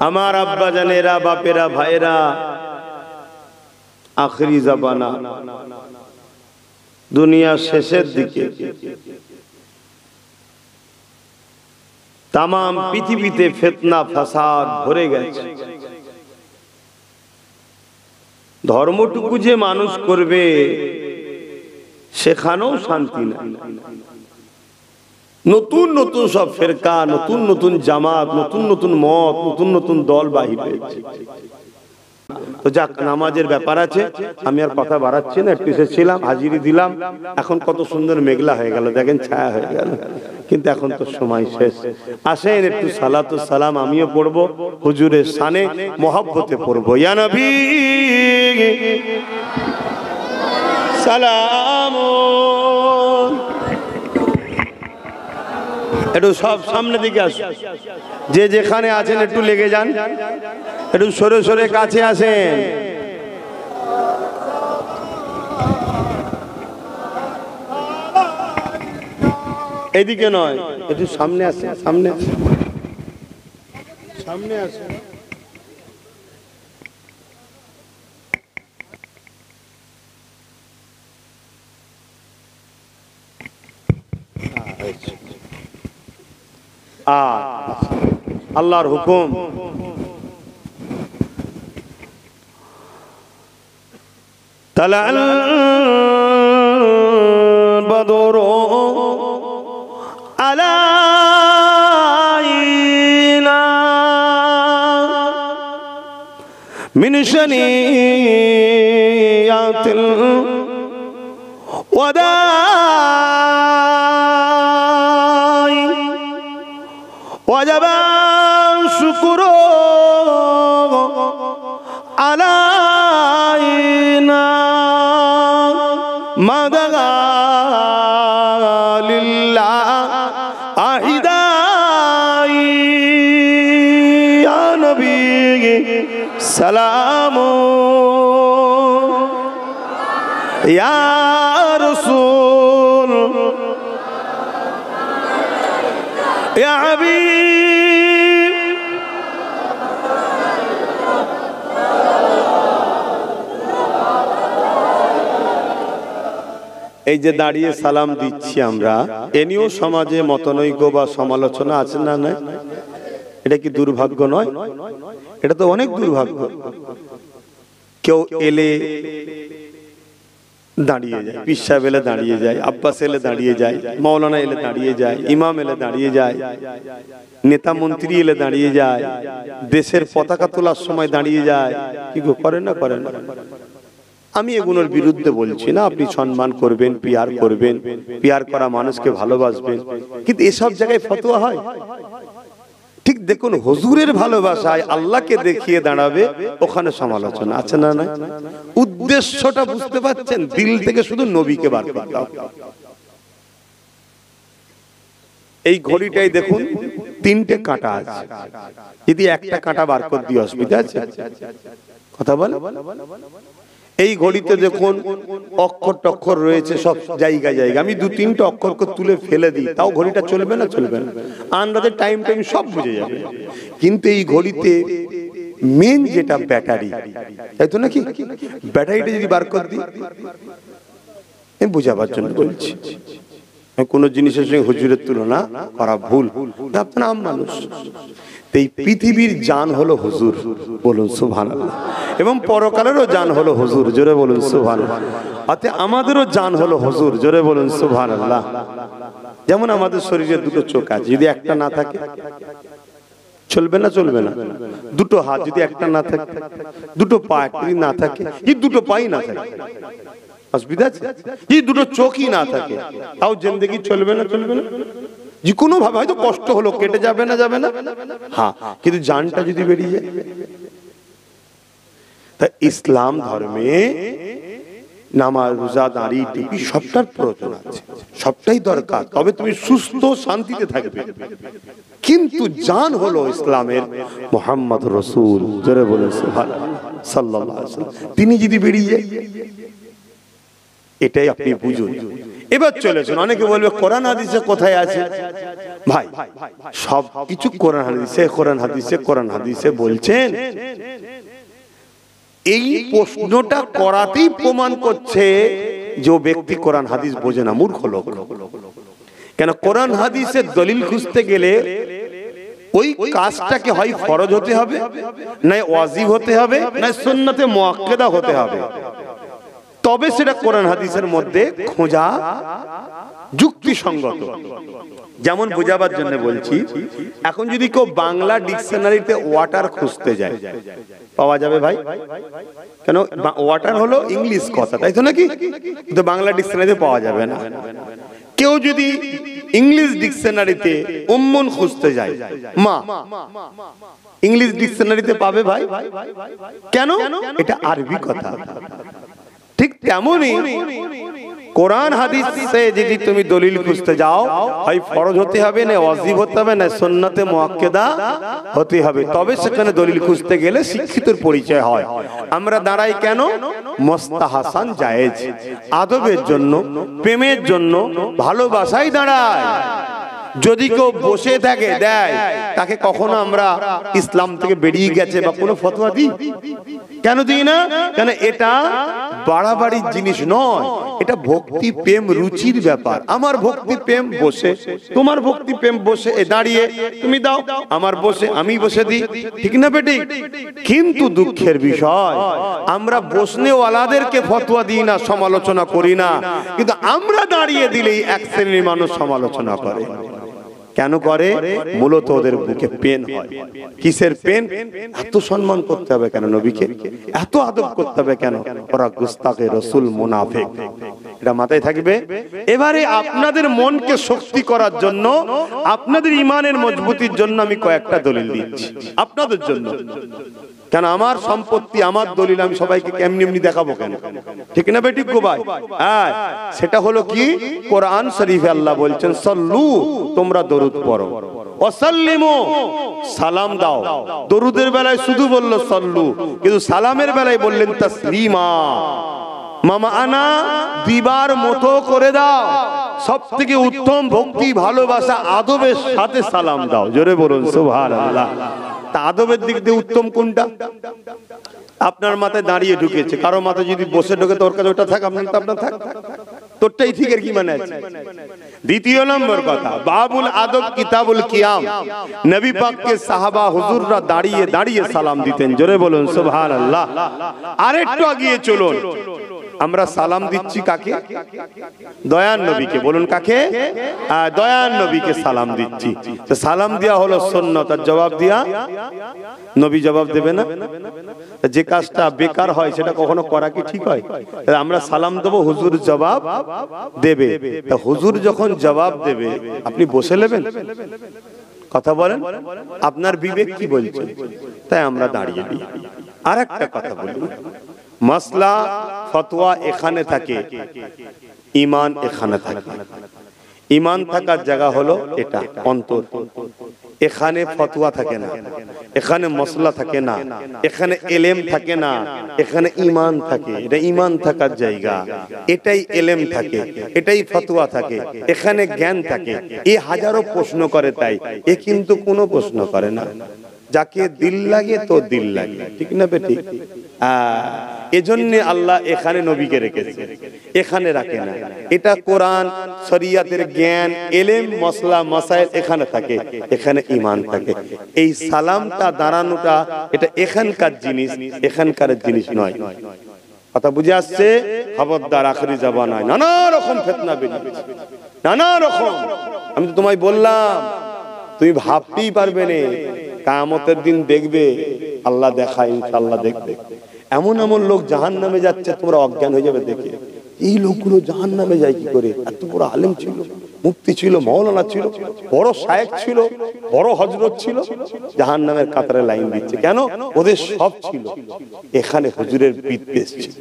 আমার আব্বা জানেরা, বাপেরা, ভাইরা, আখরি জামানা, দুনিয়া শেষের দিকে তামাম পৃথিবীতে ফিতনা ফাসাদ ভরে গেছে। ধর্মটুকু যে মানুষ করবে সেখানেও শান্তি নাই। নতুন নতুন সব ফেরকা, নতুন নতুন জামাত, নতুন নতুন মত, নতুন নতুন দল বাহির হয়েছে। তো যাক, নামাজের ব্যাপার আছে, আমি আর কথা বাড়াচ্ছি না। একটু এসেছিলাম, হাজিরি দিলাম, এখন কত সুন্দর মেঘলা হয়ে গেল, দেখেন ছায়া হয়ে গেল, কিন্তু এখন তো সময় শেষ। আসেন একটু সালাতু সালাম আমিও পড়বো, হুজুরের শানে মহব্বতে পড়বো। ইয়া নবী সালাম। একটু সব সামনে দিকে আসুন, যে যেখানে আছেন একটু লেগে যান, একটু সরে সরে কাছে আসেন। এদিকে নয়, একটু সামনে আসেন, সামনে সামনে আসেন। আল্লাহর হুকুম, তালাল বদরু আলাইনা মিন শানিয়াতিল ওয়াদা وجب الشكر علينا ما دعا لله أحداي يا نبي سلام يا رسول يا حبيب। এই যে দাঁড়িয়ে সালাম দিচ্ছি আমরা, এ নিয়েও সমাজে মতনৈক্য বা সমালোচনা আছে না? না, এটা কি দুর্ভাগ্য নয়? এটা তো অনেক দুর্ভাগ্য। কেউ এলে দাঁড়িয়ে যায়, পীর সাহেব এলে দাঁড়িয়ে যায়, আব্বাস এলে দাঁড়িয়ে যায়, মৌলানা এলে দাঁড়িয়ে যায়, ইমাম এলে দাঁড়িয়ে যায়, নেতা মন্ত্রী এলে দাঁড়িয়ে যায়, দেশের পতাকা তোলার সময় দাঁড়িয়ে যায়। কি করেন না? করেন না। আমি এগুলোর বিরুদ্ধে বলছি না, আপনি সম্মান করবেন, পিয়ার করবেন, পিয়ার করা মানুষকে ভালোবাসবেন, কিন্তু এসব জায়গায় ফতোয়া হয়? ঠিক দেখুন, হুজুরের ভালোবাসায় আল্লাহকে দেখিয়ে দাঁড়াবে, ওখানে সমালোচনা আছে না? না, উদ্দেশ্যটা বুঝতে পারছেন? দিল থেকে শুধু নবীকে বার করতে হবে। এই ঘড়িটাই দেখুন, 3টে কাঁটা আছে, যদি একটা কাঁটা বার করে দিয়ে অসুবিধা আছে? কথা বল। এই ঘড়িতে দেখুন অক্ষর টক্ষর রয়েছে সব জায়গা জায়গা, আমি 2-3টা অক্ষর তুলে ফেলে দিই, তাও ঘড়িটা চলবে না? চলবে না। আন্দাজে টাইম সব বুঝে যাবে, কিন্তু এই ঘড়িতে মেন যেটা ব্যাটারি, তাই তো নাকি? ব্যাটারিটা যদি বার করে দিই, আমি বুঝাবার জন্য বলছি, কোন জিনিসের সঙ্গে হুজুরের তুলনা করা ভুল। আপনার আম মানুষ, এই পৃথিবীর জান হলো হুজুর, বলুন সুবহানাল্লাহ, এবং পরকালেরও জান হলো হুজুর, জোরে বলুন সুবহানাল্লাহ। অতএব আমাদেরও জান হলো হুজুর, জোরে বলুন সুবহানাল্লাহ। যেমন আমাদের শরীরে 2টো চোখ আছে, যদি একটা না থাকে চলবে না? চলবে না। 2টো হাত যদি একটা না থাকে, 2টো পা যদি না থাকে, এই 2টো পাই না থাকে, অসুবিধা আছে? এই 2টো চোখই না থাকে, তাও জিন্দেগি চলবে না? চলবে না। যে কোনো ভাবে হয়তো কষ্ট হলো, কেটে যাবে না? যাবে না। হ্যাঁ, কিন্তু জানটা যদি বেরিয়ে যায়। তাই ইসলাম ধর্মে নামাজ, রোজা, দাঁড়ি, টুপি সবটার প্রয়োজন আছে, সবটাই দরকার, তবে তুমি সুস্থ শান্তিতে থাকবে। কিন্তু জান হলো ইসলামের মুহাম্মদ রাসূল, জোরে বলেন সুবহানাল্লাহ সাল্লাল্লাহু আলাইহি ওয়াসাল্লাম, তিনি যদি বেরিয়ে যায়, এটাই আপনি বুঝুন। এবার চলেছেন, অনেকে বলবে কোরআন হাদিসে কোথায় আছে? ভাই, সব কিছু কোরআন হাদিসে, কোরআন হাদিসে, কোরআন হাদিসে বলছেন। এই প্রশ্নটা করাতেই প্রমাণ করছে যে ব্যক্তি কোরআন হাদিস বোঝে না, মূর্খ লোক। কেন? কোরআন হাদিসের দলিল খুঁজতে গেলে ওই কাজটাকে হয় ফরজ হতে হবে, না ওয়াজিব হতে হবে, না সুন্নতে মুআক্কাদা হতে হবে, তবে সেটা কোরআন হাদিসের মধ্যে খোঁজা যুক্তিসঙ্গত। যেমন বোঝাবার জন্য বলছি, এখন যদি কেউ বাংলা ডিকশনারিতে ওয়াটার খুঁজতে যায়, পাওয়া যাবে ভাই? কেন, ওয়াটার হলো ইংলিশ কথা, তাই তো নাকি? কিন্তু বাংলা ডিকশনারিতে পাওয়া যাবে না। কেউ যদি ইংলিশ ডিকশনারিতে উম্মুন খুঁজতে যায়, মা, ইংলিশ ডিকশনারিতে পাবে ভাই? কেন? এটা আরবি কথা। ঠিক তেমনি কোরআন হাদিসে যদি তুমি দলিল খুঁজতে যাও, হয় ফরজ হতে হবে, না ওয়াজিব হতে হবে, না সুন্নতে মুআক্কাদা হতে হবে, তবে সেখানে দলিল খুঁজতে গেলে শিক্ষিতর পরিচয় হয়। আমরা দাঁড়াই কেন? মুস্তাহাসান জায়েজ, আদবের জন্য, প্রেমের জন্য, ভালোবাসাই দাঁড়ায়। যদি কেউ বসে থাকে দেয়, তাকে কখনো আমরা ইসলাম থেকে বেরিয়ে গেছে বা কোনো ফতোয়া দিই? কেন দিই না? কেন এটা বাড়াবাড়ির জিনিস নয়, এটা ভক্তি প্রেম রুচির ব্যাপার। আমার ভক্তি প্রেম বসে, তোমার ভক্তি প্রেম বসে, দাঁড়িয়ে তুমি দাও, আমার বসে আমি বসে দিই, ঠিক না বেটি? কিন্তু দুঃখের বিষয়, আমরা বসনেওয়ালাদেরকে ফতোয়া দিই না, সমালোচনা করি না, কিন্তু আমরা দাঁড়িয়ে দিলেই এক শ্রেণীর মানুষ সমালোচনা করে। কেন করে? মূলত ওদের বুকে পেন হয়। কিসের পেন? এত সম্মান করতে হবে কেন নবীকে? এত আদব করতে হবে কেন? ওরা গুস্তাখে রাসূল, মুনাফিক। এটা মাথায় থাকবে। এবারে আপনাদের মনকে শক্তি করার জন্য, আপনাদের ঈমানের মজবুতির জন্য আমি কয়েকটা দলিল দিচ্ছি আপনাদের জন্য। কেন আমার সম্পত্তি, আমার দলিল আমি সবাইকে এমনি এমনি দেখাবো কেন? ঠিক না বেটি গো ভাই? হ্যাঁ, সেটা হলো কি, কোরআন শরীফে আল্লাহ বলছেন সাল্লু, তোমরা দরুদ পড়ো, ওয়াসাল্লিমু, সালাম দাও। দরুদের বেলায় শুধু বললো সাল্লু, কিন্তু সালামের বেলায় বললেন তাসলিমা। মামা আনা, দিবার মতো করে দাও। সব থেকে উত্তম ভক্তি, ভালোবাসা, আদবের সাথে সালাম দাও। জোরে বলুন সুবহানাল্লাহ। তা আদবের দিক দিয়ে উত্তম কোনটা? আপনার মাথায় দাঁড়িয়ে ঢুকেছে, কারো মাথায় যদি বসে ঢুকে, তোর কাছে ওটা থাক, আপনার থাক, তোরটাই ঠিক, এর কি মানে আছে? দ্বিতীয় নম্বর কথা, বাবুল আদব কিতাবুল কিয়াম, নবী পাককে সাহাবা হুজুররা দাঁড়িয়ে দাঁড়িয়ে সালাম দিতেন। জোরে বলুন সুবহানাল্লাহ। আরেকটু এগিয়ে চলুন, আমরা সালাম দিচ্ছি কাকে? দয়ার নবীকে। বলুন কাকে? দয়ার নবীকে সালাম দিচ্ছি। তো সালাম দেওয়া হলো সুন্নাত, আর জবাব দিয়া নবী জবাব দেবে না? যে কাজটা বেকার হয় সেটা কখনো করা কি ঠিক হয়? আমরা সালাম দেবো, হুজুর জবাব দেবে। তা হুজুর যখন জবাব দেবে, আপনি বসে নেবেন? কথা বলেন, আপনার বিবেক কি বলছে? তাই আমরা দাঁড়িয়ে দিই। আর একটা কথা বলি, মাসলা ফতোয়া এখানে থাকে, ঈমান এখানে থাকে। ঈমান থাকার জায়গা হলো এটা অন্তর। এখানে ফতোয়া থাকে না, এখানে মসলা থাকে না, এখানে এলেম থাকে না, এখানে ঈমান থাকে। এটা ঈমান থাকার জায়গা, এটাই এলেম থাকে, এটাই ফতোয়া থাকে, এখানে জ্ঞান থাকে। এ হাজারো প্রশ্ন করে, তাই এ কিন্তু কোনো প্রশ্ন করে না। যাকে দিল লাগে তো দিল লাগে, ঠিক না বেটি? এজন্য আল্লাহ এখানে নবীকে রেখেছে, এখানে রাখে না। এটা কোরআন শরিয়াতের জ্ঞান, এলেম, মসলা, মাসাইল এখানে থাকে, এখানে ঈমান থাকে। এই সালামটা, দাঁড়ানোটা, এটা এখানকার জিনিস, এখানকার জিনিস নয়। কথা বুঝে আসছে? খবরদার, আখেরি জামানায় নানা রকম ফিতনা বেরিয়েছে, নানা রকম। আমি তো তোমায় বললাম, তুমি ভাবতেই পারবে না, কিয়ামতের দিন দেখবে, আল্লাহ দেখা, ইনশাআল্লাহ দেখবে, এমন এমন লোক জাহান্নামে যাচ্ছে, তোমরা অজ্ঞান হয়ে যাবে দেখে। এই লোকগুলো জাহান্নামে যায় কি করে? এত বড় আলেম ছিল, মুফতি ছিল, মাওলানা ছিল, বড় শায়েখ ছিল, বড় হযরত ছিল, জাহান্নামের কাতারে লাইন দিচ্ছে কেন? ওদের সব ছিল, এখানে হুজুরের বিদ্বেষ ছিল।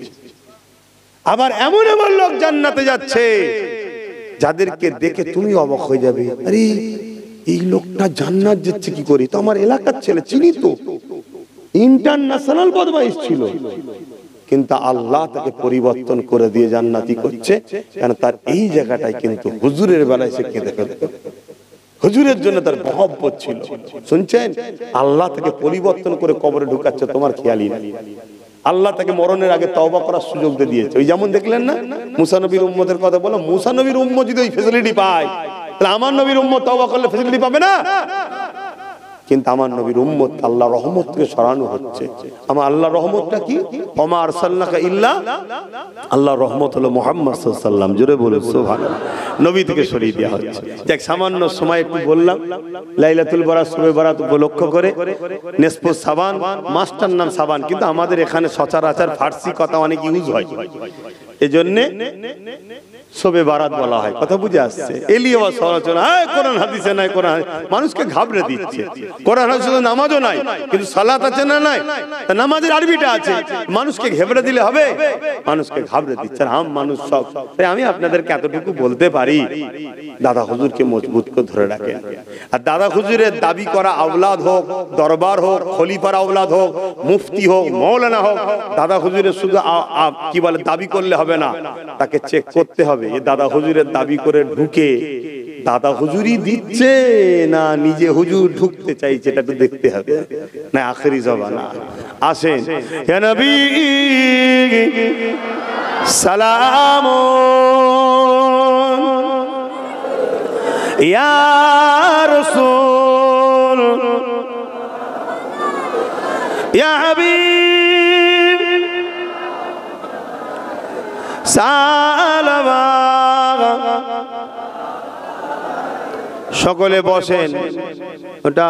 আবার এমন এমন লোক জান্নাতে যাচ্ছে, যাদেরকে দেখে তুমি অবাক হয়ে যাবে, আরে এই লোকটা জান্নাত যাচ্ছে কি করে? তো আমার এলাকার ছেলে, চিনি তো, ইন্টারন্যাশনাল বদমাইশ ছিল, কিন্তু আল্লাহ তাকে পরিবর্তন করে দিয়ে জান্নাতি করছে। কারণ তার এই জায়গাটাই কিন্তু হুজুরের বেলায় সে কেঁদে ফেলতো, হুজুরের জন্য তার মহব্বত ছিল। শুনছেন? আল্লাহ তাকে পরিবর্তন করে কবরে ঢুকাচ্ছে, তোমার খেয়ালই না। আল্লাহ তাকে মরণের আগে তওবা করার সুযোগ দিয়ে দিয়েছে। ওই যেমন দেখলেন না মুসা নবীর উম্মতের কথা বলো, মুসা নবীর উম্মত যদি ওই ফেসিলিটি পায়, তাহলে আমার নবীর উম্মত তওবা করলে ফেসিলিটি পাবে না? কিন্তু আমার নবীর উম্মত আল্লাহ রহমতকে সরানো হচ্ছে। আমার আল্লাহ রহমতটা কি? ওমা আরসালনাকা ইল্লা, আল্লাহ রহমত হলো মুহাম্মদ সাল্লাল্লাহু আলাইহি ওয়াসাল্লাম। জোরে বলুন সুবহানাল্লাহ। নবী থেকে সরিয়ে দেওয়া হচ্ছে। দেখ সামান্য সময় একটু বললাম, লাইলাতুল বরাত, শবে বরাত উপলক্ষ করে নেসফুস সাবান, মাসটার নাম সাবান, কিন্তু আমাদের এখানে সচরাচর ফার্সি কথা অনেক ইউজ হয়, এজন্যে শবে বারাত বলা হয়। কথা বুঝে আসছে? এলিয়ে বা সমালোচনা, কোরআন হাদিসে নাই, কোরআন মানুষকে ঘাবড়ে দিচ্ছে। কোরআন হাদিসে নামাজও নাই, কিন্তু সালাত আছে না নাই? নামাজের আরবিটা আছে, মানুষকে ঘেবড়ে দিলে হবে? মানুষকে ঘাবড়ে দিচ্ছে আম মানুষ সব। তাই আমি আপনাদেরকে এতটুকু বলতে পারি, দাদা হুজুরকে মজবুত করে ধরে রাখেন। আর দাদা হুজুরের দাবি করা আওলাদ হোক, দরবার হোক, খলিফার আওলাদ হোক, মুফতি হোক, মৌলানা হোক, দাদা হুজুরের শুধু কি বলে দাবি করলে হবে না, তাকে চেক করতে হবে এ দাদা হুজুরের দাবি করে ঢুকে দাদা হুজুরই দিচ্ছে না নিজে হুজুর ঢুকতে চাইছে, এটা তো দেখতে হবে। না আখেরি জবানা আসেন, হে নবী সালাম ইয়া রাসূল ইয়া হাবিব সালাম। সকলে বসেন। ওটা